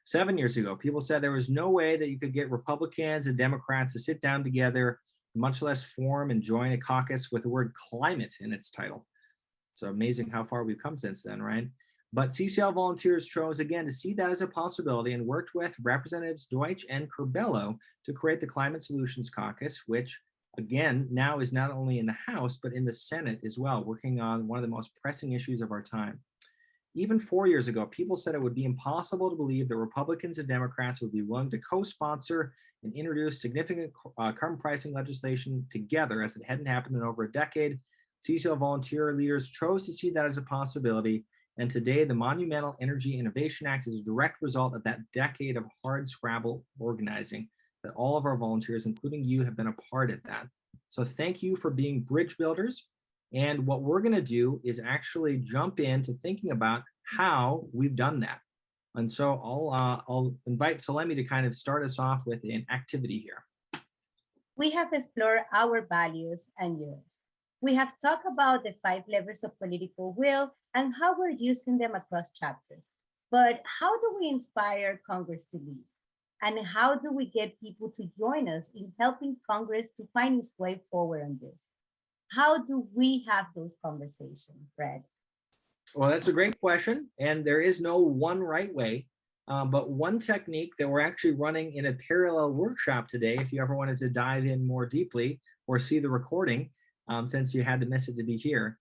A: 7 years ago, people said there was no way that you could get Republicans and Democrats to sit down together, much less form and join a caucus with the word climate in its title. It's amazing how far we've come since then, right? But CCL volunteers chose again to see that as a possibility and worked with Representatives Deutsch and Curbelo to create the Climate Solutions Caucus, which again now is not only in the House, but in the Senate as well, working on one of the most pressing issues of our time. Even 4 years ago, people said it would be impossible to believe that Republicans and Democrats would be willing to co-sponsor and introduce significant carbon pricing legislation together, as it hadn't happened in over a decade. CCL volunteer leaders chose to see that as a possibility. And today, the Monumental Energy Innovation Act is a direct result of that decade of hard scrabble organizing that all of our volunteers, including you, have been a part of that. So thank you for being bridge builders. And what we're going to do is actually jump into thinking about how we've done that. And so I'll invite Solemi to kind of start us off with an activity here.
B: We have explored our values and yours. We have talked about the 5 levers of political will and how we're using them across chapters. But how do we inspire Congress to lead? And how do we get people to join us in helping Congress to find its way forward on this? How do we have those conversations, Brad?
A: Well, that's a great question. And there is no one right way. But one technique that we're actually running in a parallel workshop today, if you ever wanted to dive in more deeply or see the recording, since you had to miss it to be here,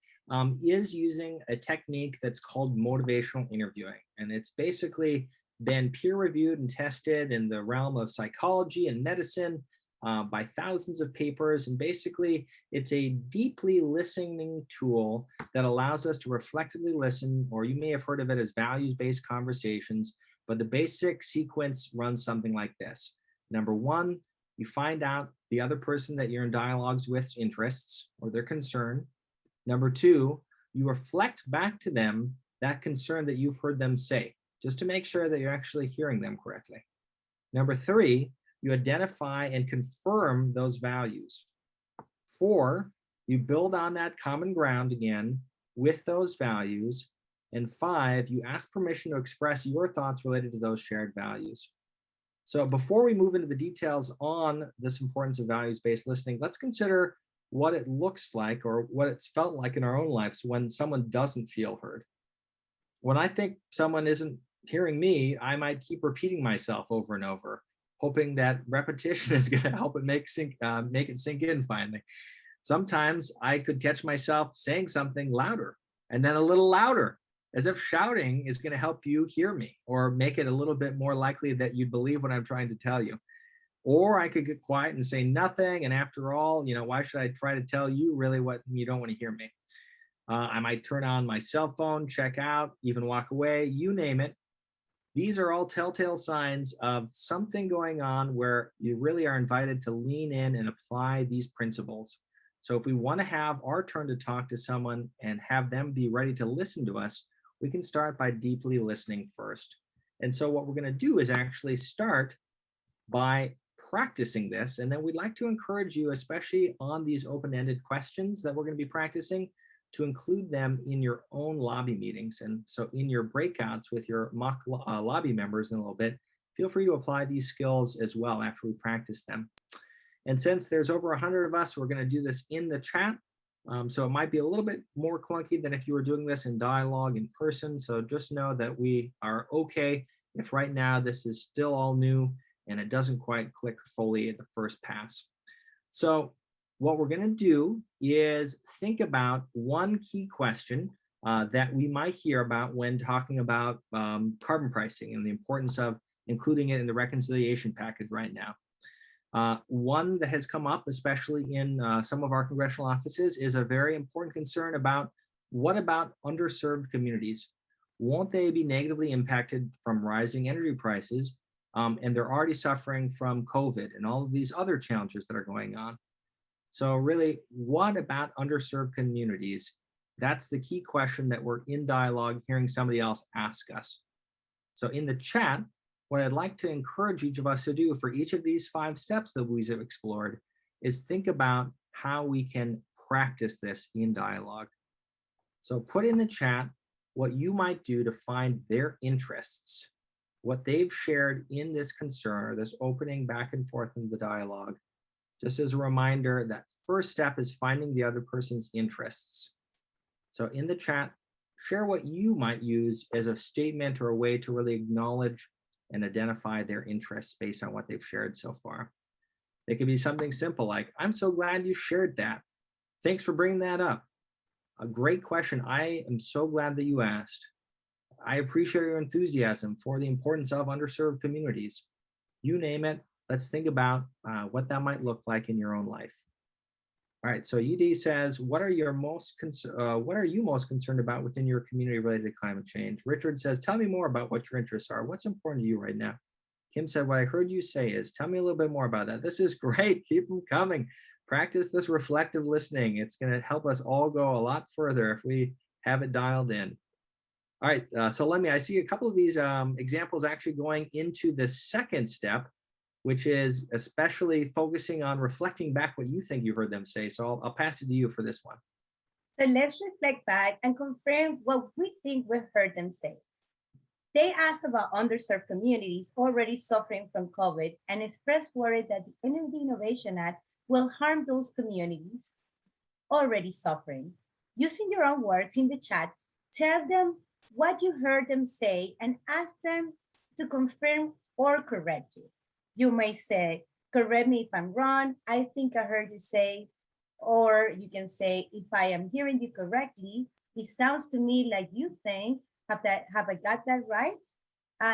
A: is using a technique that's called motivational interviewing. And it's basically been peer-reviewed and tested in the realm of psychology and medicine by thousands of papers. And basically, it's a deeply listening tool that allows us to reflectively listen, or you may have heard of it as values-based conversations. But the basic sequence runs something like this. Number 1, you find out the other person that you're in dialogues with interests or their concern. Number 2, you reflect back to them that concern that you've heard them say, just to make sure that you're actually hearing them correctly. Number 3, you identify and confirm those values. 4, you build on that common ground again with those values. And 5, you ask permission to express your thoughts related to those shared values. So before we move into the details on this importance of values-based listening, let's consider what it looks like or what it's felt like in our own lives when someone doesn't feel heard. When I think someone isn't hearing me, I might keep repeating myself over and over, hoping that repetition is going to help it make it sink in finally. Sometimes I could catch myself saying something louder and then a little louder, as if shouting is going to help you hear me or make it a little bit more likely that you believe what I'm trying to tell you. Or I could get quiet and say nothing. And after all, why should I try to tell you really what you don't want to hear me? I might turn on my cell phone, check out, even walk away, you name it. These are all telltale signs of something going on where you really are invited to lean in and apply these principles. So if we want to have our turn to talk to someone and have them be ready to listen to us, we can start by deeply listening first. And so what we're going to do is actually start by practicing this. And then we'd like to encourage you, especially on these open-ended questions that we're going to be practicing, to include them in your own lobby meetings. And so in your breakouts with your mock lobby members in a little bit, feel free to apply these skills as well after we practice them. And since there's over 100 of us, we're going to do this in the chat. So it might be a little bit more clunky than if you were doing this in dialogue in person. So just know that we are okay if right now this is still all new and it doesn't quite click fully at the first pass. So what we're going to do is think about one key question that we might hear about when talking about carbon pricing and the importance of including it in the reconciliation package right now. One that has come up, especially in some of our congressional offices, is a very important concern about what about underserved communities? Won't they be negatively impacted from rising energy prices? And they're already suffering from COVID and all of these other challenges that are going on. So really, what about underserved communities? That's the key question that we're in dialogue hearing somebody else ask us. So in the chat, what I'd like to encourage each of us to do for each of these 5 steps that we've explored is think about how we can practice this in dialogue. So put in the chat what you might do to find their interests, what they've shared in this concern or this opening back and forth in the dialogue. Just as a reminder, that first step is finding the other person's interests. So in the chat, share what you might use as a statement or a way to really acknowledge and identify their interests based on what they've shared so far. It could be something simple like, I'm so glad you shared that. Thanks for bringing that up. A great question. I am so glad that you asked. I appreciate your enthusiasm for the importance of underserved communities. You name it. Let's think about what that might look like in your own life. All right, so UD says, what are you most concerned about within your community related to climate change? Richard says, tell me more about what your interests are. What's important to you right now? Kim said, what I heard you say is, tell me a little bit more about that. This is great. Keep them coming. Practice this reflective listening. It's going to help us all go a lot further if we have it dialed in. All right, so I see a couple of these examples actually going into the second step, which is especially focusing on reflecting back what you think you heard them say. So I'll pass it to you for this one.
B: So let's reflect back and confirm what we think we've heard them say. They asked about underserved communities already suffering from COVID and expressed worry that the Energy Innovation Act will harm those communities already suffering. Using your own words in the chat, tell them what you heard them say and ask them to confirm or correct you. You may say, correct me if I'm wrong, I think I heard you say, or you can say, if I am hearing you correctly, it sounds to me like you think, have I got that right?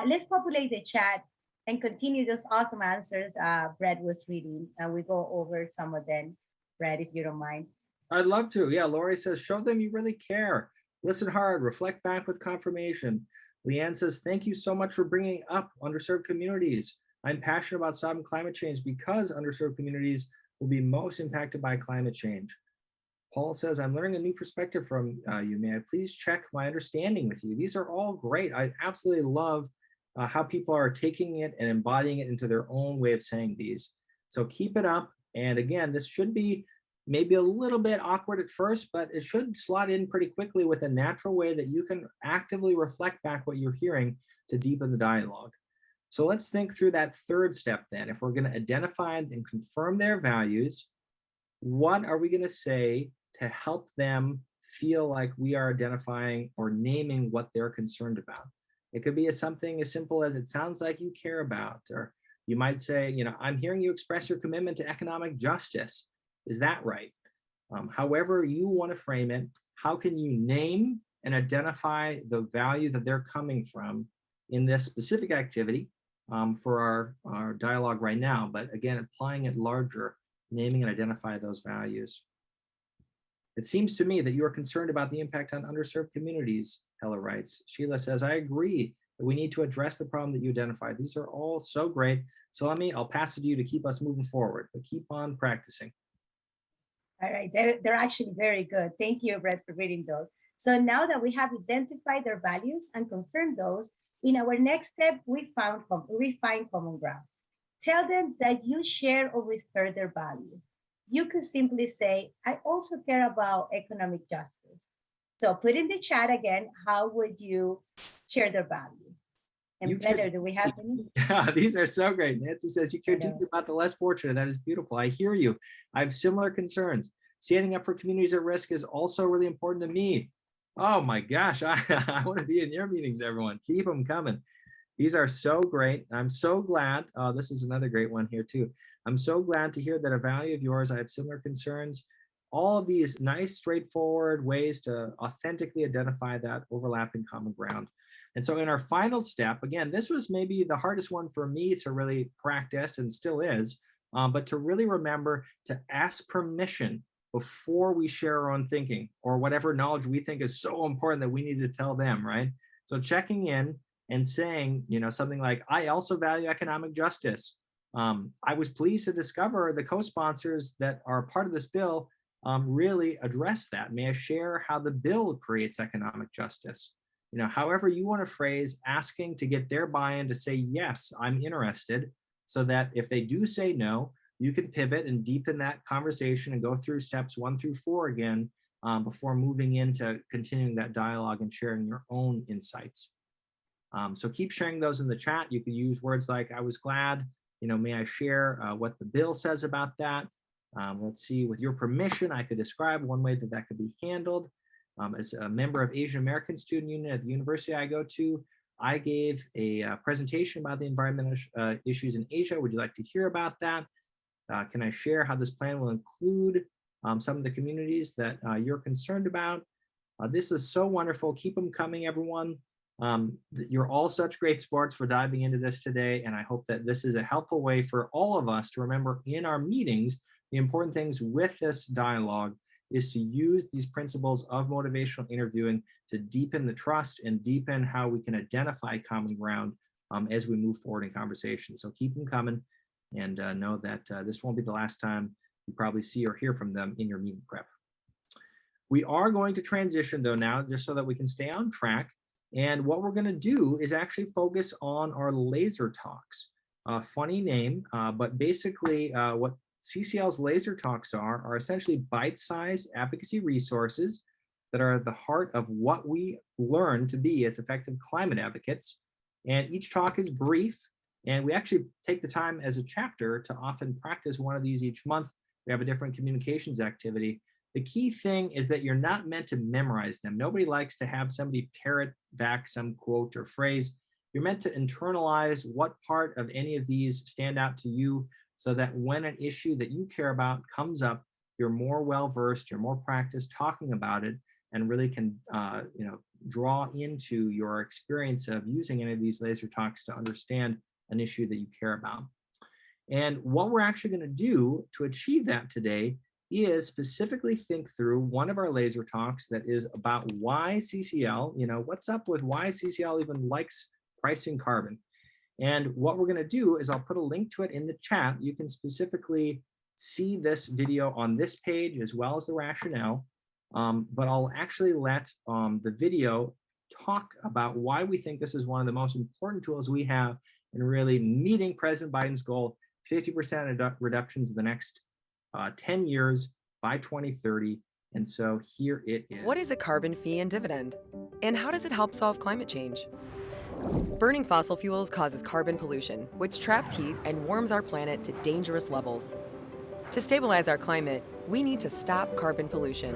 B: Let's populate the chat and continue those awesome answers Brett was reading. And we go over some of them, Brett, if you don't mind.
A: I'd love to. Yeah, Lori says, show them you really care. Listen hard, reflect back with confirmation. Leanne says, thank you so much for bringing up underserved communities. I'm passionate about stopping climate change because underserved communities will be most impacted by climate change. Paul says, I'm learning a new perspective from you. May I please check my understanding with you? These are all great. I absolutely love how people are taking it and embodying it into their own way of saying these. So keep it up. And again, this should be maybe a little bit awkward at first, but it should slot in pretty quickly with a natural way that you can actively reflect back what you're hearing to deepen the dialogue. So let's think through that third step then. If we're going to identify and confirm their values, what are we going to say to help them feel like we are identifying or naming what they're concerned about? It could be something as simple as, it sounds like you care about, or you might say, I'm hearing you express your commitment to economic justice. Is that right? However you want to frame it, how can you name and identify the value that they're coming from in this specific activity for our dialogue right now, but again, applying it larger, naming and identify those values. It seems to me that you are concerned about the impact on underserved communities, Hella writes. Sheila says, I agree that we need to address the problem that you identified. These are all so great. So I'll pass it to you to keep us moving forward, but keep on practicing.
B: All right, they're actually very good. Thank you, Brett, for reading those. So now that we have identified their values and confirmed those, in our next step, we find common ground. Tell them that you share or respect their value. You could simply say, I also care about economic justice. So put in the chat again, how would you share their value? And Peter, do we have any?
A: Yeah, these are so great. Nancy says you care deeply about the less fortunate. That is beautiful. I hear you. I have similar concerns. Standing up for communities at risk is also really important to me. Oh my gosh, I want to be in your meetings, everyone. Keep them coming. These are so great. I'm so glad. This is another great one here too. I'm so glad to hear that a value of yours, I have similar concerns. All of these nice, straightforward ways to authentically identify that overlapping common ground. And so in our final step, again, this was maybe the hardest one for me to really practice and still is, but to really remember to ask permission before we share our own thinking or whatever knowledge we think is so important that we need to tell them, right? So checking in and saying, something like, I also value economic justice. I was pleased to discover the co-sponsors that are part of this bill really address that. May I share how the bill creates economic justice? However you want to phrase, asking to get their buy-in to say, yes, I'm interested, so that if they do say no, you can pivot and deepen that conversation and go through steps 1 through 4 again before moving into continuing that dialogue and sharing your own insights. So keep sharing those in the chat. You can use words like, I was glad, may I share what the bill says about that? Let's see, with your permission, I could describe one way that that could be handled. As a member of Asian American Student Union at the university I go to, I gave a presentation about the environmental issues in Asia. Would you like to hear about that? Can I share how this plan will include some of the communities that you're concerned about? This is so wonderful. Keep them coming, everyone. You're all such great sports for diving into this today, and I hope that this is a helpful way for all of us to remember in our meetings the important things with this dialogue is to use these principles of motivational interviewing to deepen the trust and deepen how we can identify common ground as we move forward in conversation. So keep them coming, and know that this won't be the last time you probably see or hear from them in your meeting prep. We are going to transition though now, just so that we can stay on track. And what we're going to do is actually focus on our laser talks. Funny name, but basically what CCL's laser talks are essentially bite-sized advocacy resources that are at the heart of what we learn to be as effective climate advocates. And each talk is brief, and we actually take the time as a chapter to often practice one of these each month. We have a different communications activity. The key thing is that you're not meant to memorize them. Nobody likes to have somebody parrot back some quote or phrase. You're meant to internalize what part of any of these stand out to you, so that when an issue that you care about comes up, you're more well-versed, you're more practiced talking about it, and really can draw into your experience of using any of these laser talks to understand an issue that you care about. And what we're actually going to do to achieve that today is specifically think through one of our laser talks that is about why CCL, what's up with why CCL even likes pricing carbon. And what we're going to do is I'll put a link to it in the chat. You can specifically see this video on this page as well as the rationale, but I'll actually let the video talk about why we think this is one of the most important tools we have in really meeting President Biden's goal, 50% reductions in the next 10 years by 2030. And so here it is.
G: What is a carbon fee and dividend? And how does it help solve climate change? Burning fossil fuels causes carbon pollution, which traps heat and warms our planet to dangerous levels. To stabilize our climate, we need to stop carbon pollution.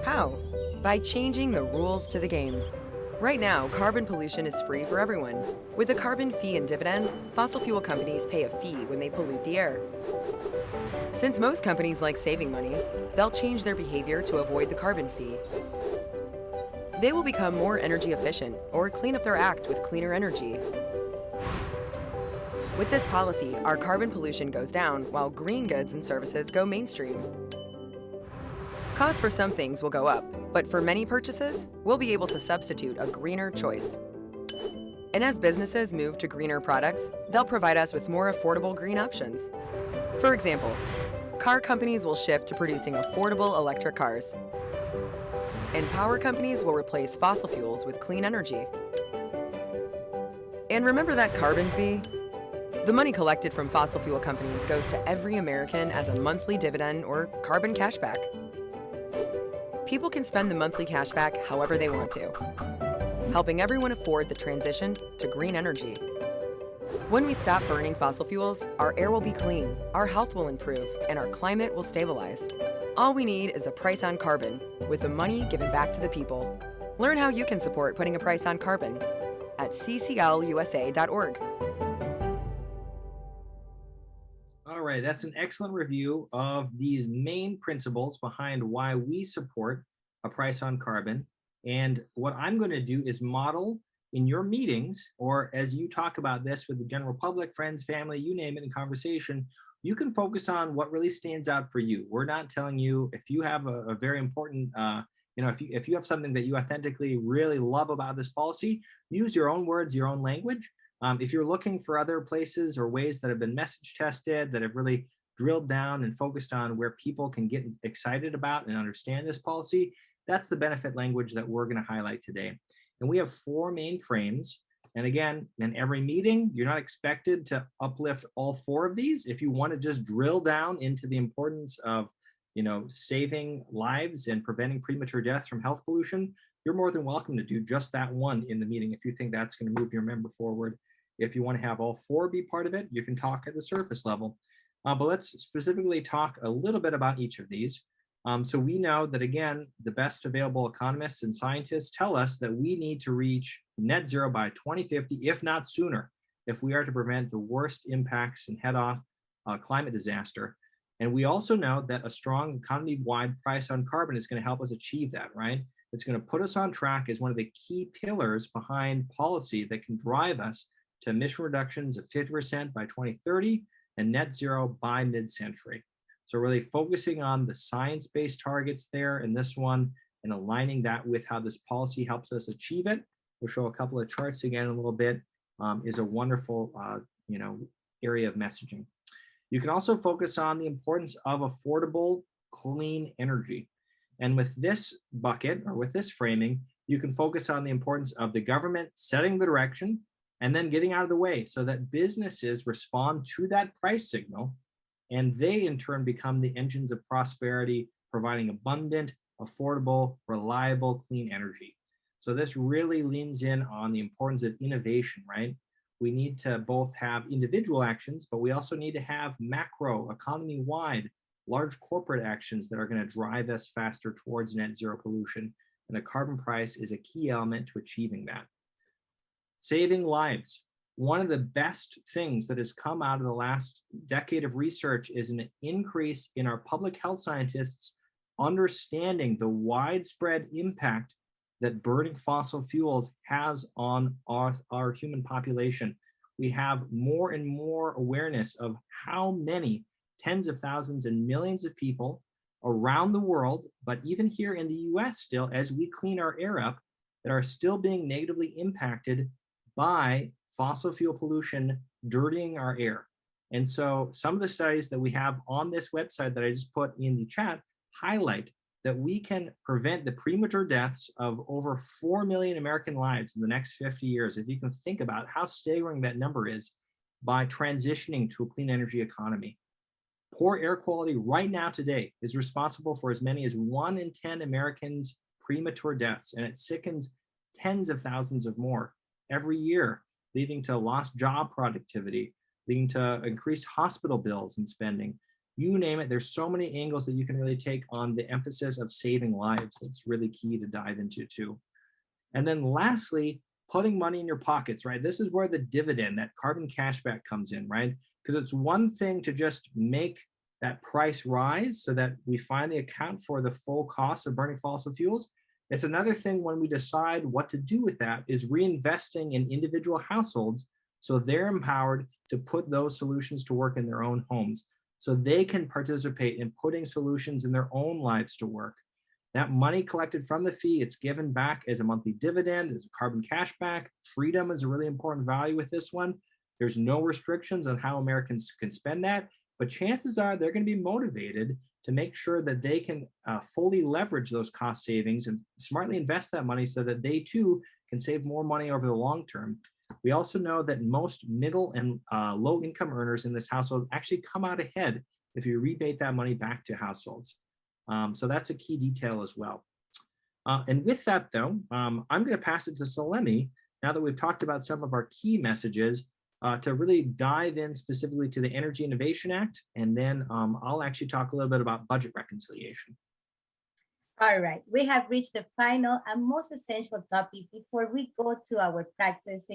G: How? By changing the rules to the game. Right now, carbon pollution is free for everyone. With a carbon fee and dividend, fossil fuel companies pay a fee when they pollute the air. Since most companies like saving money, they'll change their behavior to avoid the carbon fee. They will become more energy efficient or clean up their act with cleaner energy. With this policy, our carbon pollution goes down while green goods and services go mainstream. Costs for some things will go up, but for many purchases, we'll be able to substitute a greener choice. And as businesses move to greener products, they'll provide us with more affordable green options. For example, car companies will shift to producing affordable electric cars. And power companies will replace fossil fuels with clean energy. And remember that carbon fee? The money collected from fossil fuel companies goes to every American as a monthly dividend or carbon cashback. People can spend the monthly cashback however they want to, helping everyone afford the transition to green energy. When we stop burning fossil fuels, our air will be clean, our health will improve, and our climate will stabilize. All we need is a price on carbon, with the money given back to the people. Learn how you can support putting a price on carbon at cclusa.org.
A: All right, that's an excellent review of these main principles behind why we support a price on carbon. And what I'm going to do is model in your meetings, or as you talk about this with the general public, friends, family, you name it, in conversation, you can focus on what really stands out for you. We're not telling you if you have a very important, if you have something that you authentically really love about this policy, use your own words, your own language. If you're looking for other places or ways that have been message tested, that have really drilled down and focused on where people can get excited about and understand this policy, that's the benefit language that we're going to highlight today. And we have 4 main frames. And again, in every meeting, you're not expected to uplift all 4 of these. If you want to just drill down into the importance of, saving lives and preventing premature deaths from health pollution, you're more than welcome to do just that one in the meeting if you think that's going to move your member forward. If you want to have all 4 be part of it, you can talk at the surface level. But let's specifically talk a little bit about each of these. So we know that, again, the best available economists and scientists tell us that we need to reach net zero by 2050, if not sooner, if we are to prevent the worst impacts and head off climate disaster. And we also know that a strong economy-wide price on carbon is going to help us achieve that, right? It's going to put us on track as one of the key pillars behind policy that can drive us to emission reductions of 50% by 2030 and net zero by mid-century. So really focusing on the science-based targets there in this one and aligning that with how this policy helps us achieve it. We'll show a couple of charts again in a little bit, is a wonderful area of messaging. You can also focus on the importance of affordable, clean energy. And with this bucket, or with this framing, you can focus on the importance of the government setting the direction and then getting out of the way so that businesses respond to that price signal, and they in turn become the engines of prosperity, providing abundant, affordable, reliable, clean energy. So this really leans in on the importance of innovation, right? We need to both have individual actions, but we also need to have macro, economy-wide, large corporate actions that are going to drive us faster towards net zero pollution. And a carbon price is a key element to achieving that. Saving lives. One of the best things that has come out of the last decade of research is an increase in our public health scientists understanding the widespread impact that burning fossil fuels has on our human population. We have more and more awareness of how many tens of thousands and millions of people around the world, but even here in the US still, as we clean our air up, that are still being negatively impacted by fossil fuel pollution dirtying our air. And so some of the studies that we have on this website that I just put in the chat highlight that we can prevent the premature deaths of over 4 million American lives in the next 50 years. If you can think about how staggering that number is by transitioning to a clean energy economy. Poor air quality right now today is responsible for as many as 1 in 10 Americans' premature deaths, and it sickens tens of thousands of more every year, leading to lost job productivity, leading to increased hospital bills and spending. You name it, there's so many angles that you can really take on the emphasis of saving lives. That's really key to dive into too. And then lastly, putting money in your pockets, right? This is where the dividend, that carbon cashback comes in, right? Because it's one thing to just make that price rise so that we finally account for the full cost of burning fossil fuels. It's another thing when we decide what to do with that is reinvesting in individual households so they're empowered to put those solutions to work in their own homes, so they can participate in putting solutions in their own lives to work. That money collected from the fee, it's given back as a monthly dividend, as a carbon cashback. Freedom is a really important value with this one. There's no restrictions on how Americans can spend that. but chances are they're going to be motivated to make sure that they can fully leverage those cost savings and smartly invest that money so that they too can save more money over the long term. We also know that most middle and low income earners in this household actually come out ahead if you rebate that money back to households. So that's a key detail as well. And with that, though, I'm going to pass it to Solemi now that we've talked about some of our key messages to really dive in specifically to the Energy Innovation Act. And then I'll actually talk a little bit about budget reconciliation.
B: All right, we have reached the final and most essential topic before we go to our practice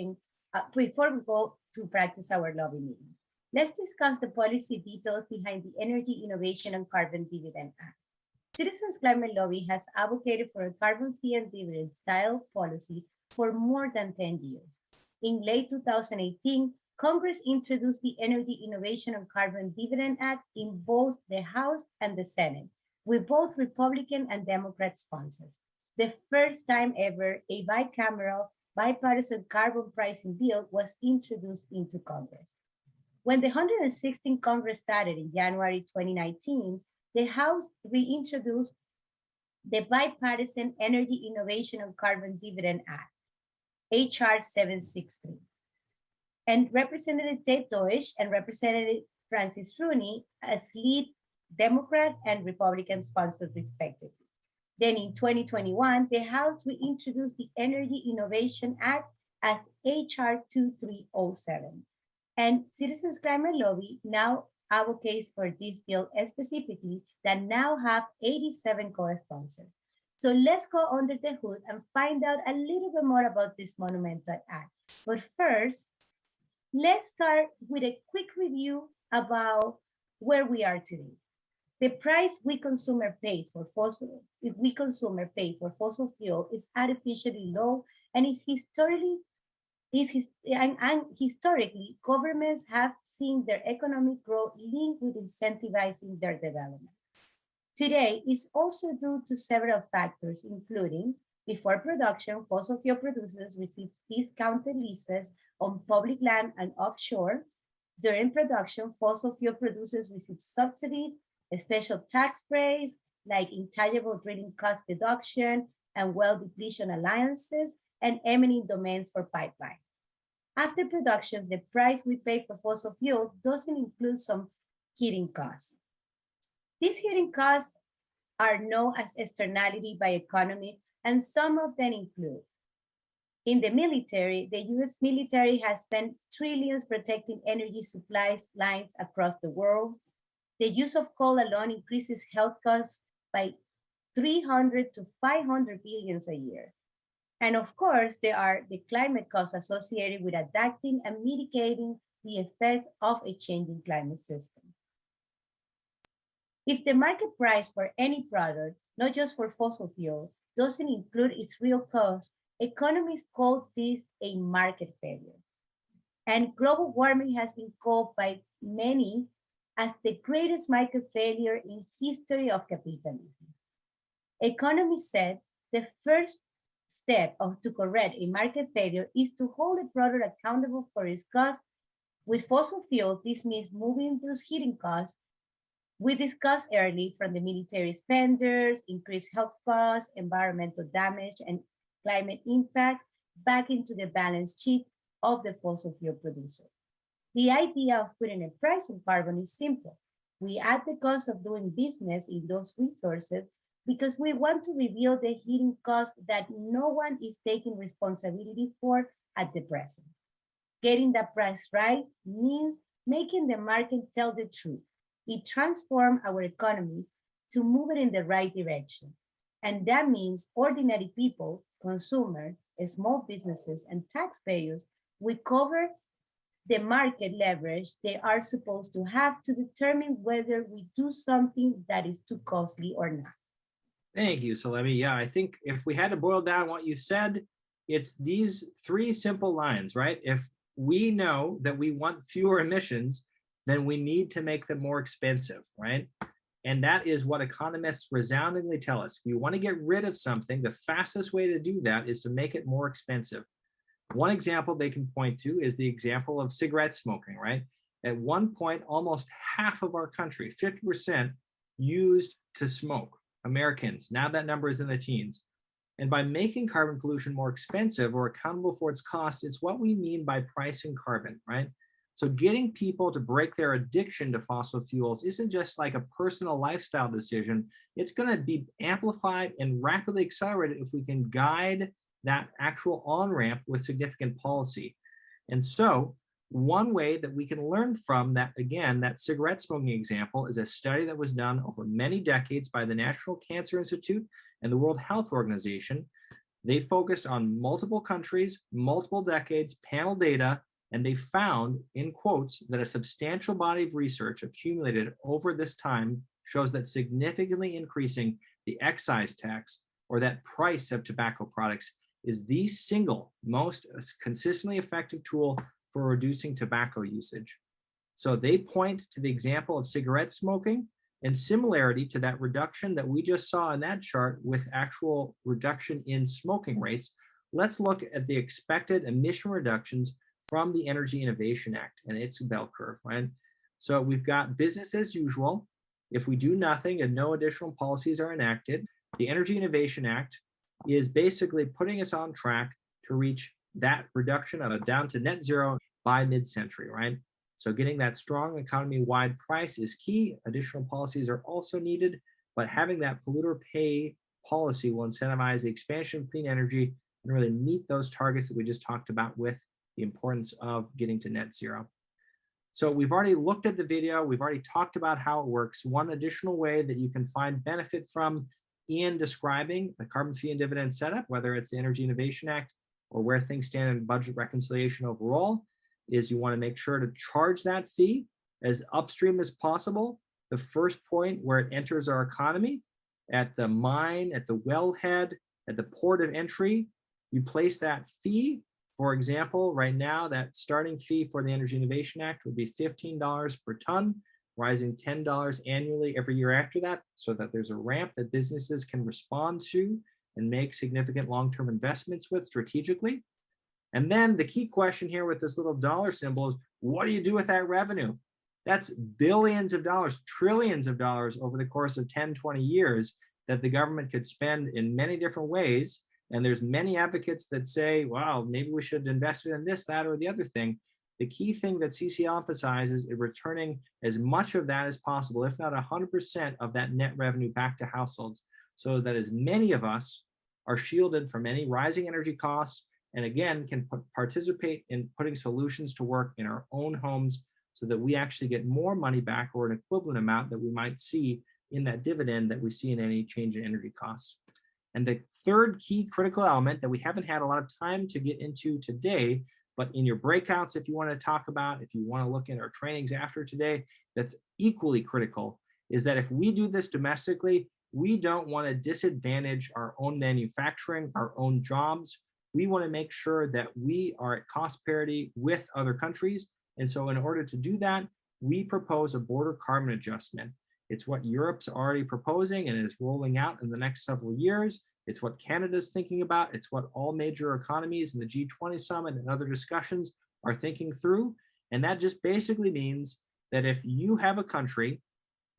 B: our lobby meetings. Let's discuss the policy details behind the Energy Innovation and Carbon Dividend Act. Citizens Climate Lobby has advocated for a carbon fee and dividend style policy for more than 10 years. In late 2018, Congress introduced the Energy Innovation and Carbon Dividend Act in both the House and the Senate, with both Republican and Democrat sponsors. The first time ever a bicameral bipartisan carbon pricing bill was introduced into Congress. When the 116th Congress started in January 2019, the House reintroduced the Bipartisan Energy Innovation and Carbon Dividend Act, HR 763. And Representative Ted Deutsch and Representative Francis Rooney as lead Democrat and Republican sponsors respectively. Then in 2021, the House reintroduced the Energy Innovation Act as HR 2307. And Citizens Climate Lobby now advocates for this bill specifically that now have 87 co-sponsors. So let's go under the hood and find out a little bit more about this monumental act. But first, let's start with a quick review about where we are today. The price we consumer pays for fossil fuel is artificially low and is historically, governments have seen their economic growth linked with incentivizing their development. Today is also due to several factors, including before production, fossil fuel producers receive discounted leases on public land and offshore. During production, fossil fuel producers receive subsidies, special tax breaks like intangible drilling cost deduction and well depletion alliances, and eminent domains for pipelines. After productions, the price we pay for fossil fuel doesn't include some heating costs. These heating costs are known as externality by economists, and some of them include: in the military, the US military has spent trillions protecting energy supplies lines across the world. The use of coal alone increases health costs by 300 to 500 billions a year. And of course, there are the climate costs associated with adapting and mitigating the effects of a changing climate system. If the market price for any product, not just for fossil fuel, doesn't include its real cost, economists call this a market failure. And global warming has been called by many as the greatest market failure in history of capitalism. Economists said the first step to correct a market failure is to hold a product accountable for its costs. With fossil fuel, this means moving those heating costs we discussed earlier from the military spenders, increased health costs, environmental damage, and climate impact back into the balance sheet of the fossil fuel producer. The idea of putting a price on carbon is simple. We add the cost of doing business in those resources because we want to reveal the hidden costs that no one is taking responsibility for at the present. Getting that price right means making the market tell the truth. It transforms our economy to move it in the right direction. And that means ordinary people, consumers, small businesses, and taxpayers will cover the market leverage they are supposed to have to determine whether we do something that is too costly or not.
A: Thank you, Solemi. Yeah, I think if we had to boil down what you said, it's these three simple lines, right? If we know that we want fewer emissions, then we need to make them more expensive, right? And that is what economists resoundingly tell us. If you want to get rid of something, the fastest way to do that is to make it more expensive. One example they can point to is the example of cigarette smoking, right? At one point, almost half of our country, 50%, used to smoke. Americans, now that number is in the teens. And by making carbon pollution more expensive or accountable for its cost, it's what we mean by pricing carbon, right? So getting people to break their addiction to fossil fuels isn't just like a personal lifestyle decision. It's going to be amplified and rapidly accelerated if we can guide that actual on-ramp with significant policy. And so one way that we can learn from that, again, that cigarette smoking example is a study that was done over many decades by the National Cancer Institute and the World Health Organization. They focused on multiple countries, multiple decades, panel data, and they found, in quotes, that a substantial body of research accumulated over this time shows that significantly increasing the excise tax or that price of tobacco products is the single most consistently effective tool for reducing tobacco usage. So they point to the example of cigarette smoking and similarity to that reduction that we just saw in that chart with actual reduction in smoking rates. Let's look at the expected emission reductions from the Energy Innovation Act and its bell curve, right? So we've got business as usual. If we do nothing and no additional policies are enacted, the Energy Innovation Act is basically putting us on track to reach that reduction of down to net zero by mid-century, right? So getting that strong economy-wide price is key. Additional policies are also needed, but having that polluter pay policy will incentivize the expansion of clean energy and really meet those targets that we just talked about with the importance of getting to net zero. So we've already looked at the video. We've already talked about how it works. One additional way that you can find benefit from in describing the carbon fee and dividend setup, whether it's the Energy Innovation Act or where things stand in budget reconciliation overall, is you want to make sure to charge that fee as upstream as possible. The first point where it enters our economy, at the mine, at the wellhead, at the port of entry, you place that fee. For example, right now, that starting fee for the Energy Innovation Act would be $15 per ton, rising $10 annually every year after that, so that there's a ramp that businesses can respond to and make significant long-term investments with strategically. And then the key question here with this little dollar symbol is, what do you do with that revenue? That's billions of dollars, trillions of dollars over the course of 10, 20 years that the government could spend in many different ways. And there's many advocates that say, wow, maybe we should invest it in this, that, or the other thing. The key thing that CCL emphasizes is returning as much of that as possible, if not 100% of that net revenue back to households, so that as many of us are shielded from any rising energy costs, and again, can participate in putting solutions to work in our own homes so that we actually get more money back or an equivalent amount that we might see in that dividend that we see in any change in energy costs. And the third key critical element that we haven't had a lot of time to get into today, but in your breakouts, if you want to talk about, if you want to look at our trainings after today, that's equally critical, is that if we do this domestically, we don't want to disadvantage our own manufacturing, our own jobs. We want to make sure that we are at cost parity with other countries. And so in order to do that, we propose a border carbon adjustment. It's what Europe's already proposing and is rolling out in the next several years. It's what Canada's thinking about. It's what all major economies in the G20 summit and other discussions are thinking through. And that just basically means that if you have a country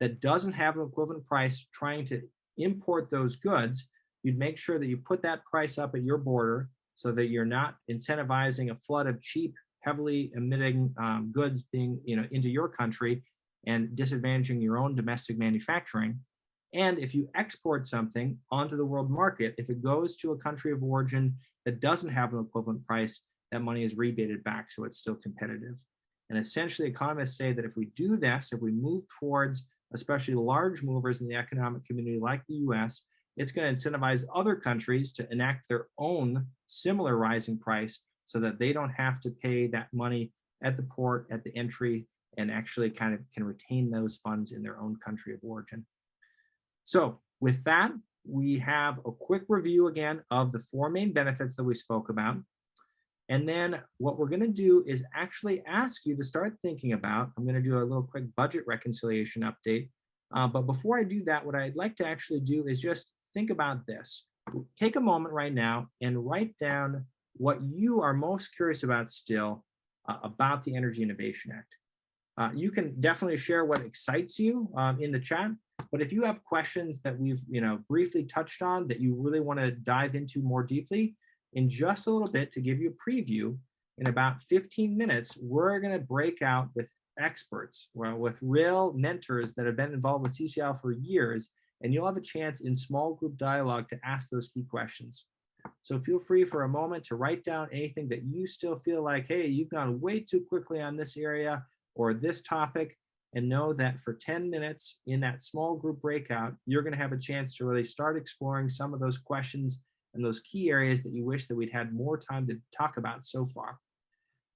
A: that doesn't have an equivalent price trying to import those goods, you'd make sure that you put that price up at your border so that you're not incentivizing a flood of cheap, heavily emitting goods being into your country and disadvantaging your own domestic manufacturing. And if you export something onto the world market, if it goes to a country of origin that doesn't have an equivalent price, that money is rebated back so it's still competitive. And essentially, economists say that if we do this, if we move towards especially large movers in the economic community like the US, it's going to incentivize other countries to enact their own similar rising price so that they don't have to pay that money at the port, at the entry, and actually kind of can retain those funds in their own country of origin. So with that, we have a quick review again of the four main benefits that we spoke about. And then what we're going to do is actually ask you to start thinking about, I'm going to do a little quick budget reconciliation update. But before I do that, what I'd like to actually do is just think about this. Take a moment right now and write down what you are most curious about still about the Energy Innovation Act. You can definitely share what excites you in the chat. But if you have questions that we've briefly touched on that you really want to dive into more deeply, in just a little bit to give you a preview, in about 15 minutes, we're going to break out with experts, with real mentors that have been involved with CCL for years, and you'll have a chance in small group dialogue to ask those key questions. So feel free for a moment to write down anything that you still feel like, hey, you've gone way too quickly on this area or this topic, and know that for 10 minutes in that small group breakout, you're going to have a chance to really start exploring some of those questions and those key areas that you wish that we'd had more time to talk about so far.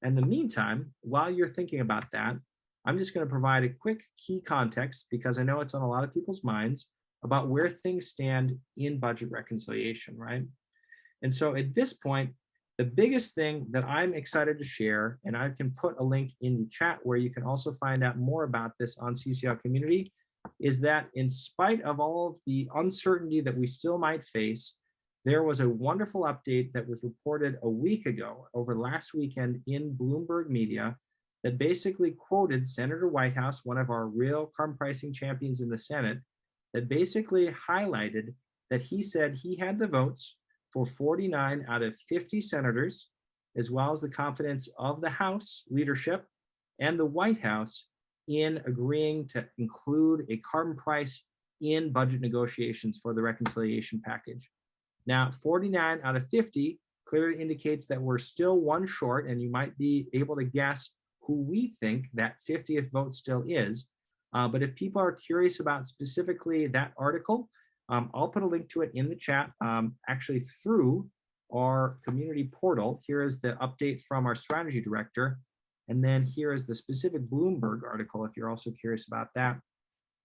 A: In the meantime, while you're thinking about that, I'm just going to provide a quick key context, because I know it's on a lot of people's minds, about where things stand in budget reconciliation, right? And so at this point, the biggest thing that I'm excited to share, and I can put a link in the chat where you can also find out more about this on CCL Community, is that in spite of all of the uncertainty that we still might face, there was a wonderful update that was reported a week ago, over last weekend, in Bloomberg Media, that basically quoted Senator Whitehouse, one of our real carbon pricing champions in the Senate, that basically highlighted that he said he had the votes for 49 out of 50 senators, as well as the confidence of the House leadership and the White House in agreeing to include a carbon price in budget negotiations for the reconciliation package. Now, 49 out of 50 clearly indicates that we're still one short, and you might be able to guess who we think that 50th vote still is. But if people are curious about specifically that article, I'll put a link to it in the chat, actually through our community portal. Here is the update from our strategy director. And then here is the specific Bloomberg article, if you're also curious about that.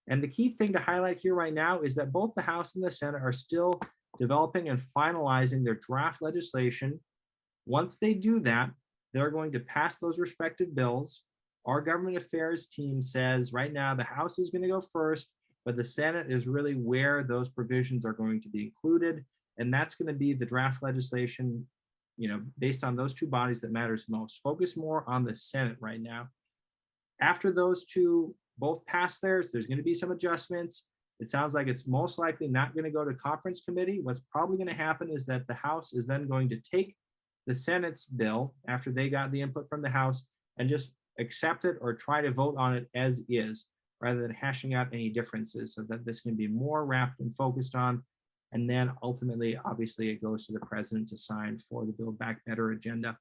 A: And the key thing to highlight here right now is that both the House and the Senate are still developing and finalizing their draft legislation. Once they do that, they're going to pass those respective bills. Our government affairs team says right now the House is going to go first, but the Senate is really where those provisions are going to be included. And that's going to be the draft legislation, based on those two bodies that matters most. Focus more on the Senate right now. After those two both pass theirs, there's going to be some adjustments. It sounds like it's most likely not going to go to conference committee. What's probably going to happen is that the House is then going to take the Senate's bill after they got the input from the House and just accept it or try to vote on it as is, rather than hashing out any differences, so that this can be more wrapped and focused on. And then ultimately, obviously, it goes to the president to sign for the Build Back Better agenda.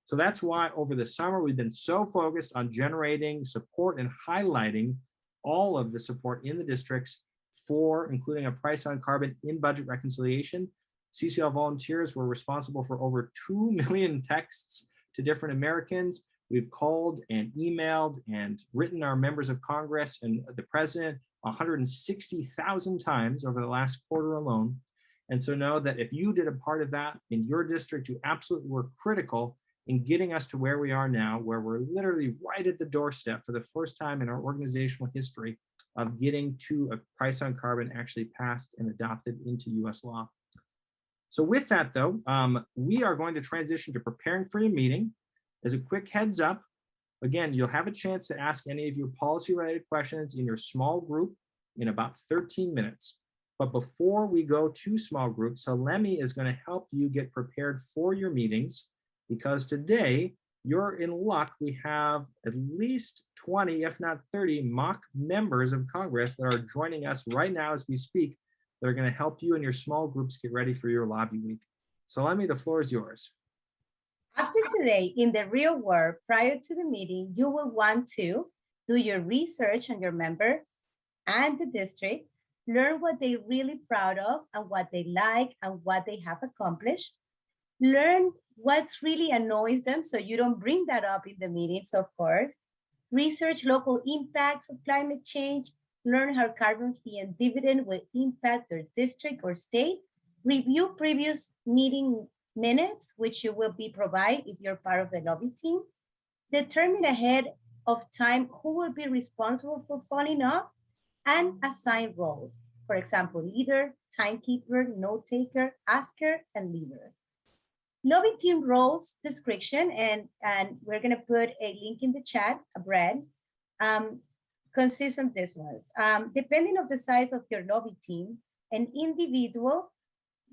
A: So that's why over the summer, we've been so focused on generating support and highlighting all of the support in the districts for including a price on carbon in budget reconciliation. CCL volunteers were responsible for over 2 million texts to different Americans. We've called and emailed and written our members of Congress and the president 160,000 times over the last quarter alone. And so know that if you did a part of that in your district, you absolutely were critical in getting us to where we are now, where we're literally right at the doorstep for the first time in our organizational history of getting to a price on carbon actually passed and adopted into US law. So with that though, we are going to transition to preparing for your meeting. As a quick heads up, again, you'll have a chance to ask any of your policy-related questions in your small group in about 13 minutes. But before we go to small groups, Solemi is going to help you get prepared for your meetings, because today you're in luck. We have at least 20, if not 30, mock members of Congress that are joining us right now as we speak, that are going to help you and your small groups get ready for your lobby week. Solemi, the floor is yours.
B: After today, in the real world, prior to the meeting, you will want to do your research on your member and the district, learn what they're really proud of and what they like and what they have accomplished, learn what's really annoys them so you don't bring that up in the meetings, of course, research local impacts of climate change, learn how carbon fee and dividend will impact their district or state, review previous meeting minutes, which you will be provided if you're part of the lobby team, determine ahead of time who will be responsible for following up, and assign roles. For example, leader, timekeeper, note taker, asker, and leader. Lobby team roles description, and we're gonna put a link in the chat, Brad. consists of this one. Depending on the size of your lobby team, an individual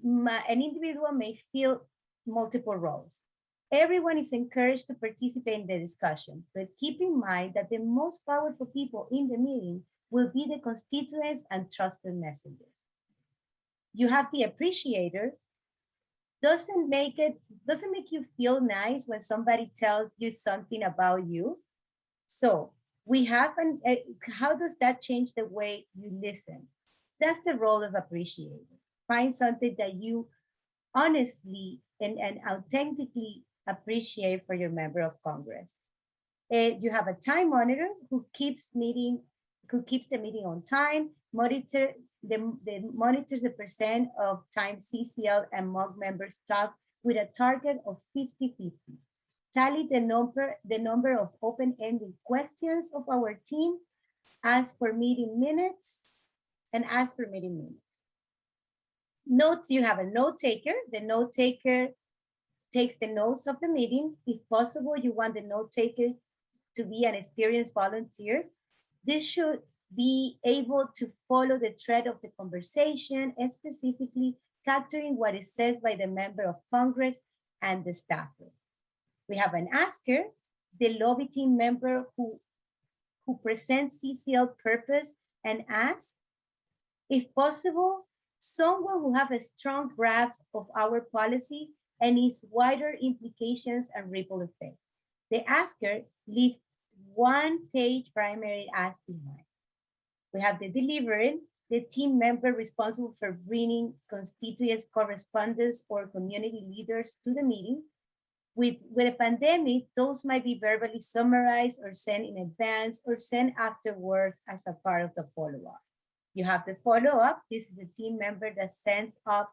B: may fill multiple roles. Everyone is encouraged to participate in the discussion, but keep in mind that the most powerful people in the meeting will be the constituents and trusted messengers. You have the appreciator. Doesn't make you feel nice when somebody tells you something about you. So we have how does that change the way you listen? That's the role of appreciator. Find something that you honestly and authentically appreciate for your member of Congress. You have a time monitor who keeps the meeting on time, monitors the percent of time CCL and MOG members talk with a target of 50-50. Tally the number of open-ended questions of our team, ask for meeting minutes, and ask for meeting minutes. Notes, you have a note taker. The note taker takes the notes of the meeting. If possible, you want the note taker to be an experienced volunteer. This should be able to follow the thread of the conversation and specifically capturing what is said by the member of Congress and the staffer. We have an asker, the lobby team member who presents CCL purpose and asks, if possible, someone who have a strong grasp of our policy and its wider implications and ripple effect. The asker leaves one-page primary ask behind. We have the deliverer, the team member responsible for bringing constituents, correspondents, or community leaders to the meeting. With a pandemic, those might be verbally summarized or sent in advance or sent afterward as a part of the follow-up. You have the follow-up. This is a team member that sends up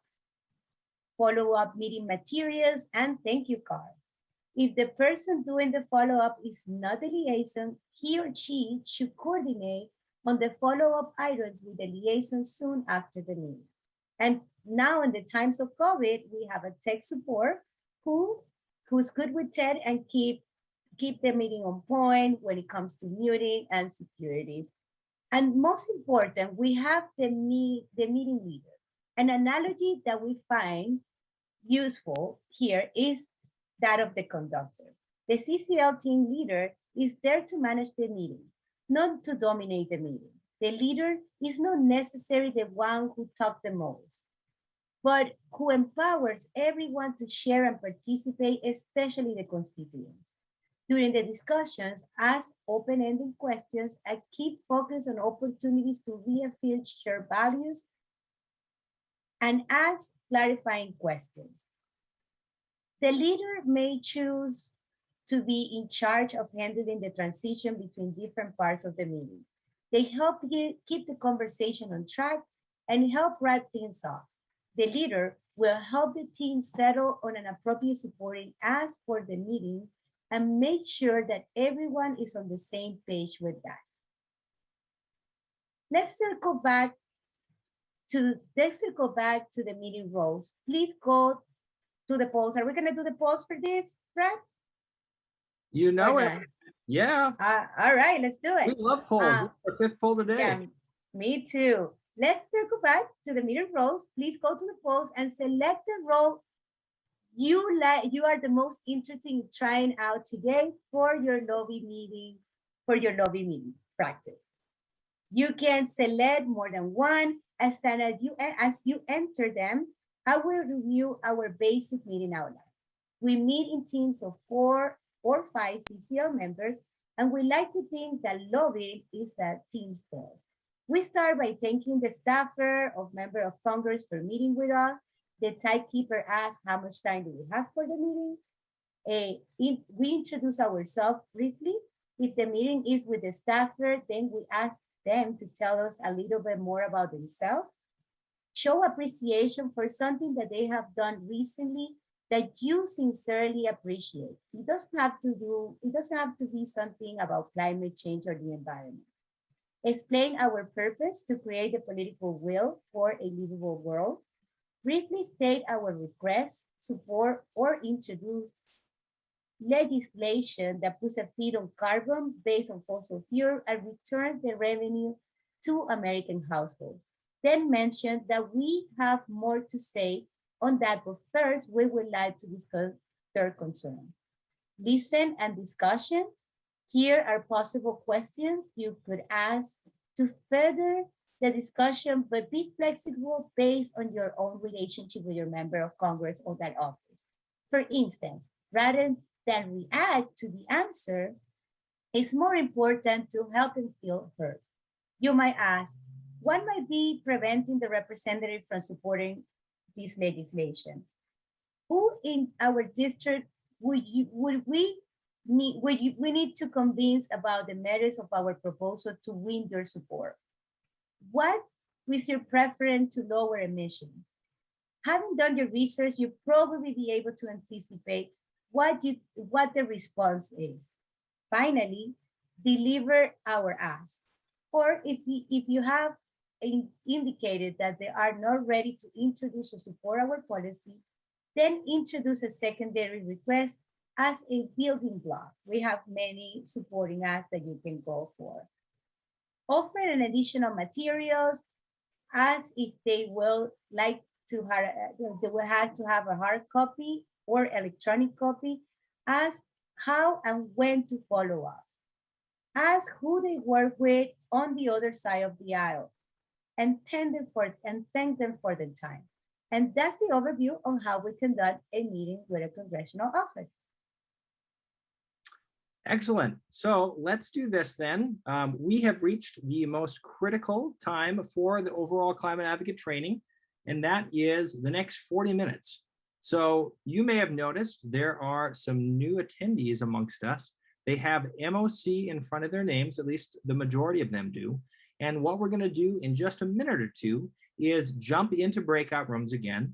B: follow-up meeting materials and thank you card. If the person doing the follow-up is not the liaison, he or she should coordinate on the follow-up items with the liaison soon after the meeting. And now in the times of COVID, we have a tech support who's good with tech and keep the meeting on point when it comes to muting and securities. And most important, we have the meeting leader. An analogy that we find useful here is that of the conductor. The CCL team leader is there to manage the meeting, not to dominate the meeting. The leader is not necessarily the one who talks the most, but who empowers everyone to share and participate, especially the constituents. During the discussions, ask open-ended questions and keep focus on opportunities to reaffirm shared values and ask clarifying questions. The leader may choose to be in charge of handling the transition between different parts of the meeting. They help keep the conversation on track and help wrap things up. The leader will help the team settle on an appropriate supporting ask for the meeting and make sure that everyone is on the same page with that. Let's circle back to the meeting roles. Please go to the polls. Are we going to do the polls for this, Brad?
A: You know it. Yeah.
B: All right, let's do it.
A: We love polls. This is our fifth poll today.
B: Yeah, me too. Let's circle back to the meeting roles. Please go to the polls and select the role you are the most interested in trying out today for your lobby meeting practice. You can select more than one. As you enter them, I will review our basic meeting outline. We meet in teams of 4 or 5 CCL members, and we like to think that lobbying is a team sport. We start by thanking the staffer or member of Congress for meeting with us. The timekeeper asks how much time do we have for the meeting. We introduce ourselves briefly. If the meeting is with the staffer, then we ask them to tell us a little bit more about themselves. Show appreciation for something that they have done recently that you sincerely appreciate. It doesn't have to be something about climate change or the environment. Explain our purpose to create the political will for a livable world. Briefly state our request, support, or introduce legislation that puts a fee on carbon based on fossil fuel and returns the revenue to American households. Then mentioned that we have more to say on that, but first we would like to discuss their concern. Listen and discussion. Here are possible questions you could ask to further the discussion, but be flexible based on your own relationship with your member of Congress or that office. For instance, rather than react to the answer, it's more important to help them feel heard. You might ask, what might be preventing the representative from supporting this legislation? Who in our district we need to convince about the merits of our proposal to win your support? What is your preference to lower emissions? Having done your research, you'll probably be able to anticipate what the response is. Finally, deliver our ask. Or if you have indicated that they are not ready to introduce or support our policy, then introduce a secondary request as a building block. We have many supporting us that you can go for. Offer an additional materials as if they will like to have, they will have to have a hard copy or electronic copy. Ask how and when to follow up. Ask who they work with on the other side of the aisle and thank them for the time. And that's the overview on how we conduct a meeting with a congressional office.
A: Excellent. So let's do this then. We have reached the most critical time for the overall climate advocate training, and that is the next 40 minutes. So you may have noticed there are some new attendees amongst us. They have MOC in front of their names, at least the majority of them do. And what we're going to do in just a minute or two is jump into breakout rooms again.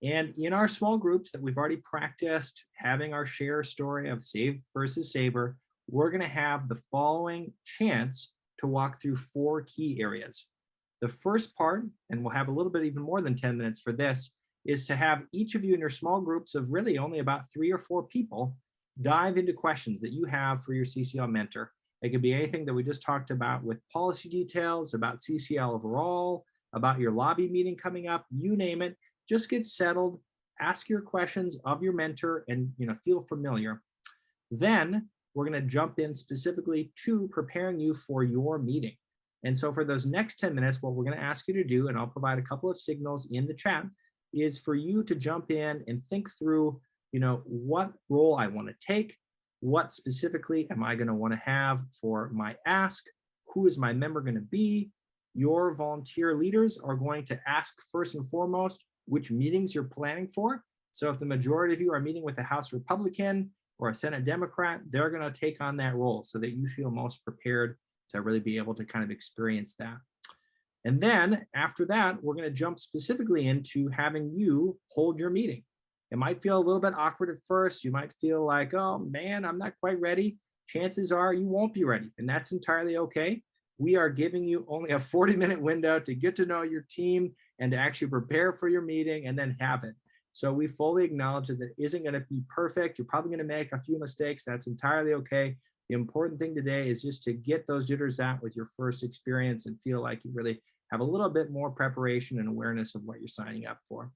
A: And in our small groups that we've already practiced having our share story of save versus savor, we're going to have the following chance to walk through 4 key areas. The first part, and we'll have a little bit even more than 10 minutes for this, is to have each of you in your small groups of really only about 3 or 4 people dive into questions that you have for your CCL mentor. It could be anything that we just talked about with policy details, about CCL overall, about your lobby meeting coming up, you name it. Just get settled, ask your questions of your mentor, and feel familiar. Then we're going to jump in specifically to preparing you for your meeting. And so for those next 10 minutes, what we're going to ask you to do, and I'll provide a couple of signals in the chat, is for you to jump in and think through, what role I want to take, what specifically am I going to want to have for my ask, who is my member going to be. Your volunteer leaders are going to ask first and foremost which meetings you're planning for. So if the majority of you are meeting with a House Republican or a Senate Democrat, they're going to take on that role so that you feel most prepared to really be able to kind of experience that. And then after that, we're going to jump specifically into having you hold your meeting. It might feel a little bit awkward at first. You might feel like, oh man, I'm not quite ready. Chances are you won't be ready, and that's entirely okay. We are giving you only a 40-minute window to get to know your team and to actually prepare for your meeting and then have it. So we fully acknowledge that it isn't going to be perfect. You're probably going to make a few mistakes. That's entirely okay. The important thing today is just to get those jitters out with your first experience and feel like you really have a little bit more preparation and awareness of what you're signing up for.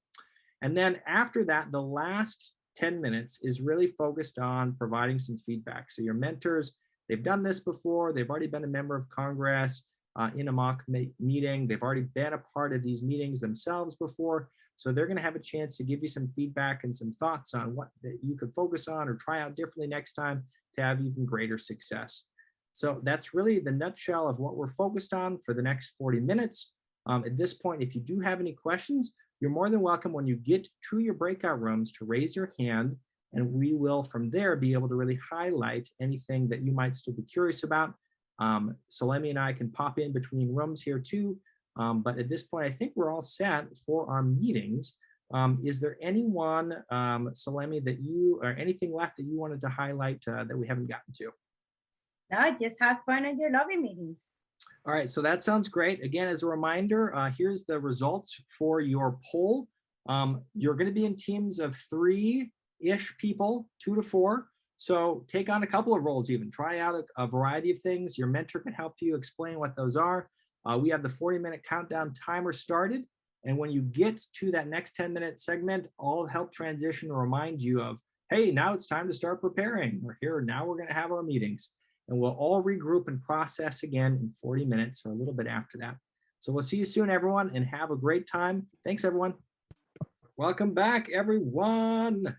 A: And then after that, the last 10 minutes is really focused on providing some feedback. So your mentors, they've done this before. They've already been a member of Congress in a mock meeting. They've already been a part of these meetings themselves before. So they're going to have a chance to give you some feedback and some thoughts on what that you could focus on or try out differently next time to have even greater success. So that's really the nutshell of what we're focused on for the next 40 minutes. At this point, if you do have any questions, you're more than welcome when you get to your breakout rooms to raise your hand, and we will from there be able to really highlight anything that you might still be curious about. Solemi and I can pop in between rooms here too, but at this point, I think we're all set for our meetings. Is there anyone, Solemi, that you, or anything left that you wanted to highlight that we haven't gotten to?
B: No, just have fun at your lobby meetings.
A: All right, so that sounds great. Again, as a reminder, here's the results for your poll. You're going to be in teams of 3-ish people, 2 to 4. So take on a couple of roles even. Try out a variety of things. Your mentor can help you explain what those are. We have the 40-minute countdown timer started. And when you get to that next 10-minute segment, I'll help transition and remind you of, hey, now it's time to start preparing. Now we're going to have our meetings. And we'll all regroup and process again in 40 minutes or a little bit after that. So we'll see you soon, everyone, and have a great time. Thanks, everyone. Welcome back, everyone.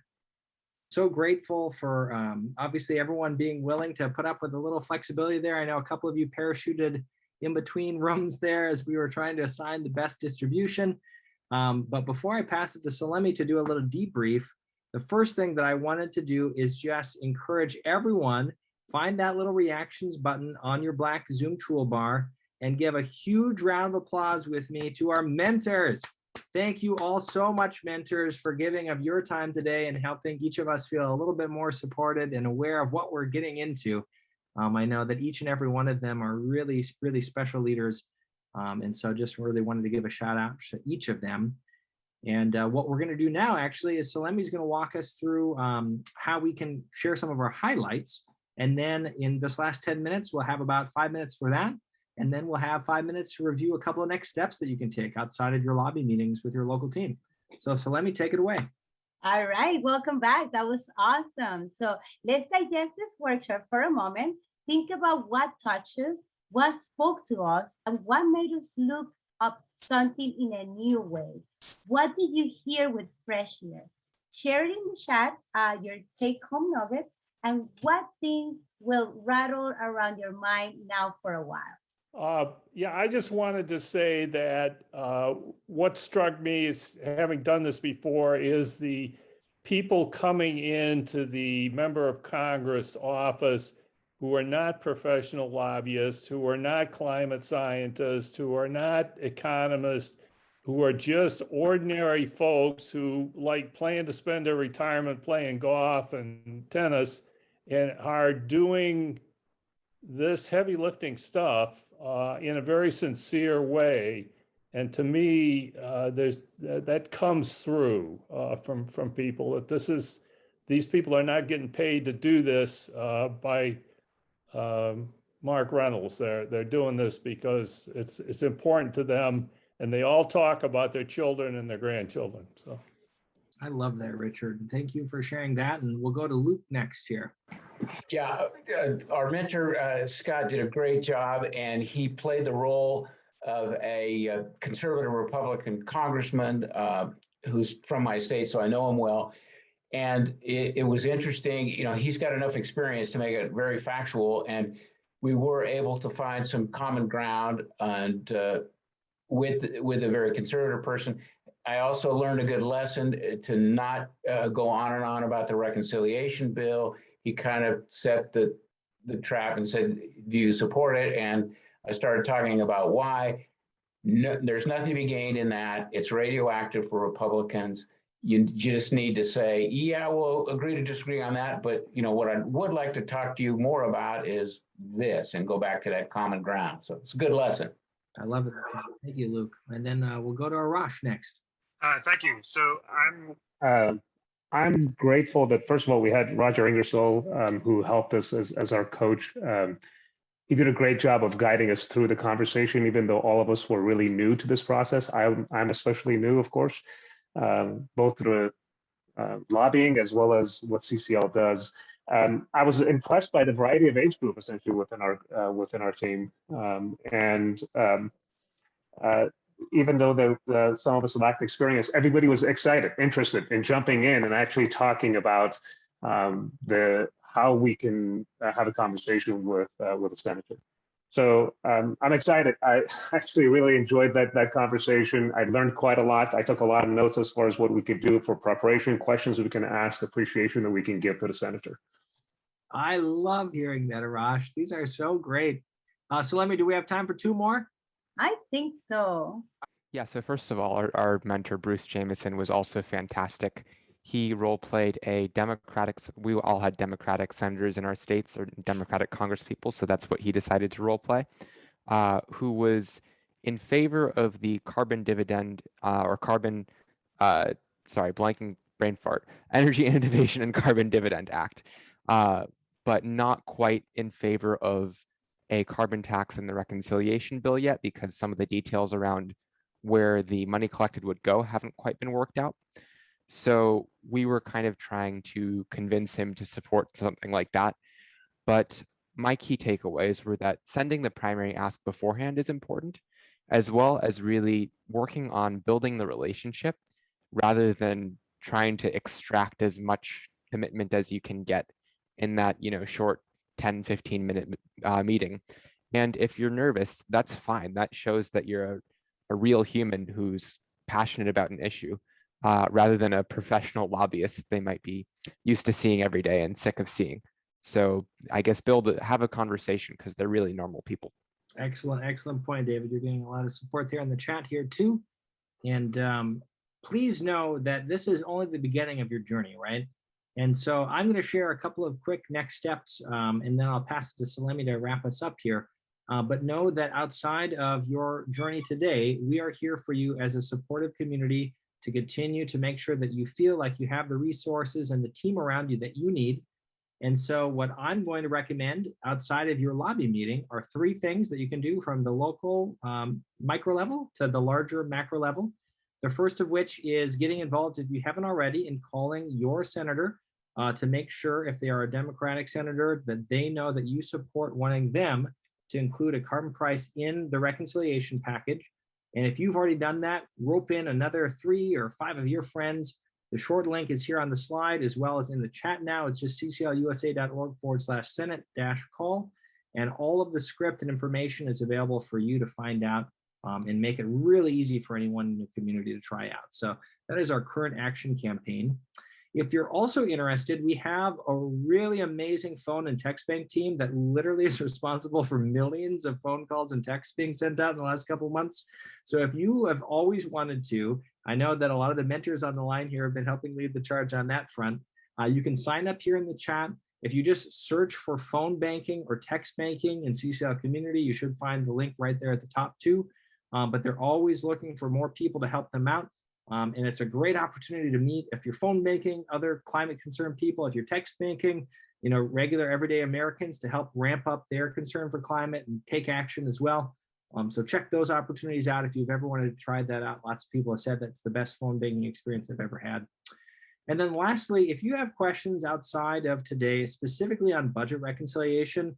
A: So grateful for obviously everyone being willing to put up with a little flexibility there. I know a couple of you parachuted in between rooms there as we were trying to assign the best distribution. But before I pass it to Solemi to do a little debrief, the first thing that I wanted to do is just encourage everyone, find that little reactions button on your black Zoom toolbar and give a huge round of applause with me to our mentors. Thank you all so much, mentors, for giving of your time today and helping each of us feel a little bit more supported and aware of what we're getting into. I know that each and every one of them are really, really special leaders. And so just really wanted to give a shout out to each of them. And what we're going to do now actually is Solemi's going to walk us through how we can share some of our highlights. And then in this last 10 minutes, we'll have about 5 minutes for that. And then we'll have 5 minutes to review a couple of next steps that you can take outside of your lobby meetings with your local team. So Solemi, take it away.
B: All right, welcome back. That was awesome. So let's digest this workshop for a moment. Think about what touched us, what spoke to us, and what made us look up something in a new way. What did you hear with fresh ear? Share it in the chat, your take-home nuggets, and what things will rattle around your mind now for a while.
H: Yeah, I just wanted to say that what struck me is, having done this before, is the people coming into the member of Congress office who are not professional lobbyists, who are not climate scientists, who are not economists, who are just ordinary folks who plan to spend their retirement playing golf and tennis and are doing this heavy lifting stuff in a very sincere way. And to me, that comes through from people that these people are not getting paid to do this by Mark Reynolds. They're doing this because it's important to them, and they all talk about their children and their grandchildren. So
A: I love that, Richard. Thank you for sharing that. And we'll go to Luke next here.
I: Yeah, our mentor, Scott, did a great job, and he played the role of a conservative Republican congressman who's from my state, so I know him well. And it was interesting, he's got enough experience to make it very factual, and we were able to find some common ground and with a very conservative person. I also learned a good lesson to not go on and on about the reconciliation bill. He kind of set the trap and said, do you support it? And I started talking about why. No, there's nothing to be gained in that. It's radioactive for Republicans. You just need to say, yeah, we'll agree to disagree on that. But what I would like to talk to you more about is this, and go back to that common ground. So it's a good lesson.
A: I love it. Thank you, Luke. And then we'll go to Arash next.
J: Thank you. So I'm grateful that, first of all, we had Roger Ingersoll, who helped us as our coach. He did a great job of guiding us through the conversation, even though all of us were really new to this process. I'm especially new, of course, both through lobbying as well as what CCL does. I was impressed by the variety of age group essentially within our team, even though some of us lacked experience, everybody was excited, interested in jumping in and actually talking about how we can have a conversation with a senator. So I'm excited. I actually really enjoyed that conversation. I learned quite a lot. I took a lot of notes as far as what we could do for preparation, questions we can ask, appreciation that we can give to the senator.
A: I love hearing that, Arash. These are so great. Solemi, do we have time for two more?
B: I think so.
K: Yeah, so first of all, our mentor, Bruce Jameson, was also fantastic. He role-played we all had Democratic senators in our states, or Democratic Congresspeople, so that's what he decided to role-play, who was in favor of the carbon dividend, blanking brain fart, Energy Innovation and Carbon Dividend Act, but not quite in favor of a carbon tax in the reconciliation bill yet, because some of the details around where the money collected would go haven't quite been worked out. So we were kind of trying to convince him to support something like that. But my key takeaways were that sending the primary ask beforehand is important, as well as really working on building the relationship rather than trying to extract as much commitment as you can get in that, short 10, 15-minute meeting. And if you're nervous, that's fine. That shows that you're a real human who's passionate about an issue, rather than a professional lobbyist that they might be used to seeing every day and sick of seeing. So I guess have a conversation, because they're really normal people.
A: Excellent point, David. You're getting a lot of support there in the chat here too. And please know that this is only the beginning of your journey, right? And so I'm going to share a couple of quick next steps, and then I'll pass it to Solemi to wrap us up here. But know that outside of your journey today, we are here for you as a supportive community to continue to make sure that you feel like you have the resources and the team around you that you need. And so what I'm going to recommend outside of your lobby meeting are 3 things that you can do from the local micro level to the larger macro level. The first of which is getting involved, if you haven't already, in calling your senator to make sure, if they are a Democratic senator, that they know that you support wanting them to include a carbon price in the reconciliation package. And if you've already done that, rope in another 3 or 5 of your friends. The short link is here on the slide, as well as in the chat now. It's just cclusa.org/Senate-call. And all of the script and information is available for you to find out, and make it really easy for anyone in the community to try out. So that is our current action campaign. If you're also interested, we have a really amazing phone and text bank team that literally is responsible for millions of phone calls and texts being sent out in the last couple of months. So if you have always wanted to, I know that a lot of the mentors on the line here have been helping lead the charge on that front. You can sign up here in the chat. If you just search for phone banking or text banking in CCL community, you should find the link right there at the top too. But they're always looking for more people to help them out. And it's a great opportunity to meet, if you're phone banking, other climate concerned people, if you're text banking, regular everyday Americans, to help ramp up their concern for climate and take action as well. So check those opportunities out if you've ever wanted to try that out. Lots of people have said that's the best phone banking experience they've ever had. And then lastly, if you have questions outside of today, specifically on budget reconciliation,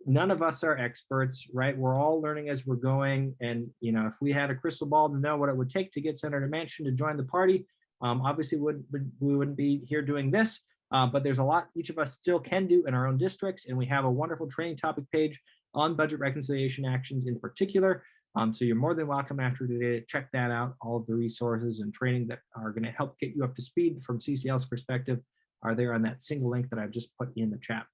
A: none of us are experts, right? We're all learning as we're going. And, if we had a crystal ball to know what it would take to get Senator Manchin to join the party, obviously we wouldn't be here doing this. But there's a lot each of us still can do in our own districts. And we have a wonderful training topic page on budget reconciliation actions in particular. So you're more than welcome after today to check that out. All of the resources and training that are going to help get you up to speed from CCL's perspective are there on that single link that I've just put in the chat.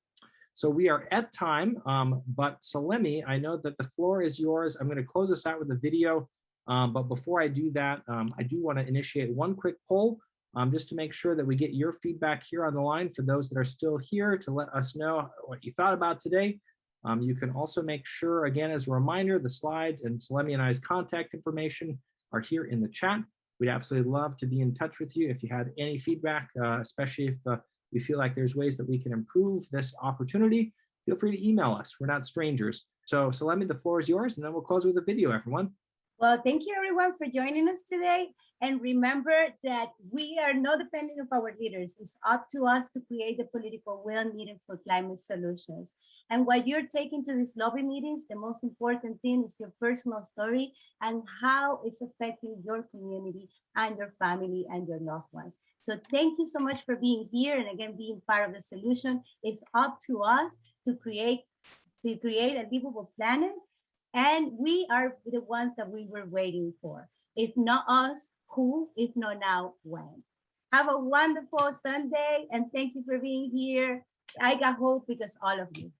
A: So we are at time, but Solemi, I know that the floor is yours. I'm going to close us out with a video, but before I do that, I do want to initiate one quick poll, just to make sure that we get your feedback here on the line for those that are still here, to let us know what you thought about today. You can also make sure, again, as a reminder, the slides and Solemi and I's contact information are here in the chat. We'd absolutely love to be in touch with you if you had any feedback, especially if you feel like there's ways that we can improve this opportunity. Feel free to email us. We're not strangers. So Solemi, the floor is yours, and then we'll close with a video, everyone.
B: Well, thank you everyone for joining us today. And remember that we are not dependent on our leaders. It's up to us to create the political will needed for climate solutions. And while you're taking to these lobby meetings, the most important thing is your personal story and how it's affecting your community and your family and your loved ones. So thank you so much for being here, and again, being part of the solution. It's up to us to create a livable planet. And we are the ones that we were waiting for. If not us, who? If not now, when? Have a wonderful Sunday, and thank you for being here. I got hope because all of you.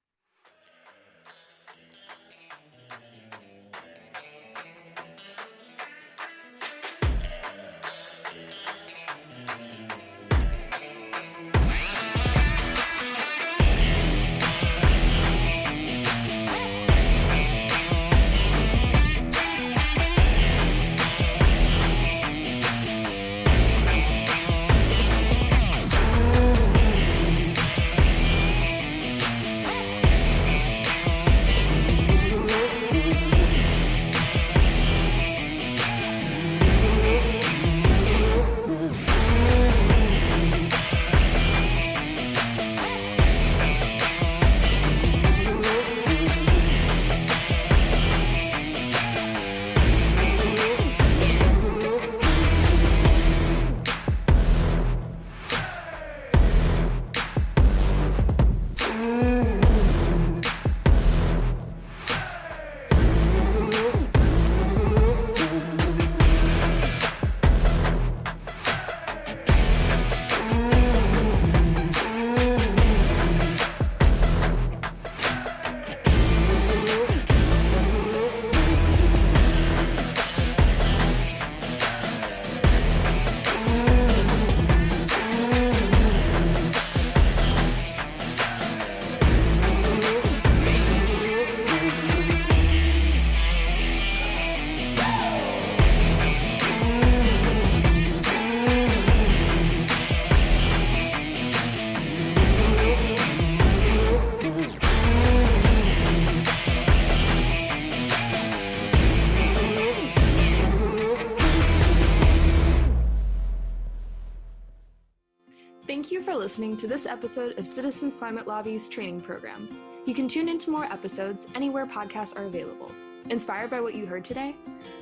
C: listening to this episode of Citizens Climate Lobby's training program. You can tune into more episodes anywhere podcasts are available. Inspired by what you heard today?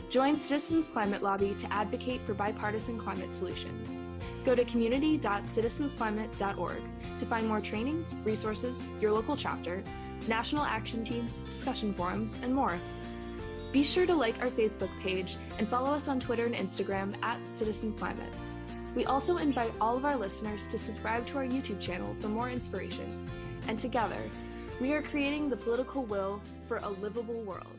C: Join Citizens Climate Lobby to advocate for bipartisan climate solutions. Go to community.citizensclimate.org to find more trainings, resources, your local chapter, national action teams, discussion forums, and more. Be sure to like our Facebook page and follow us on Twitter and Instagram @CitizensClimate. We also invite all of our listeners to subscribe to our YouTube channel for more inspiration. And together, we are creating the political will for a livable world.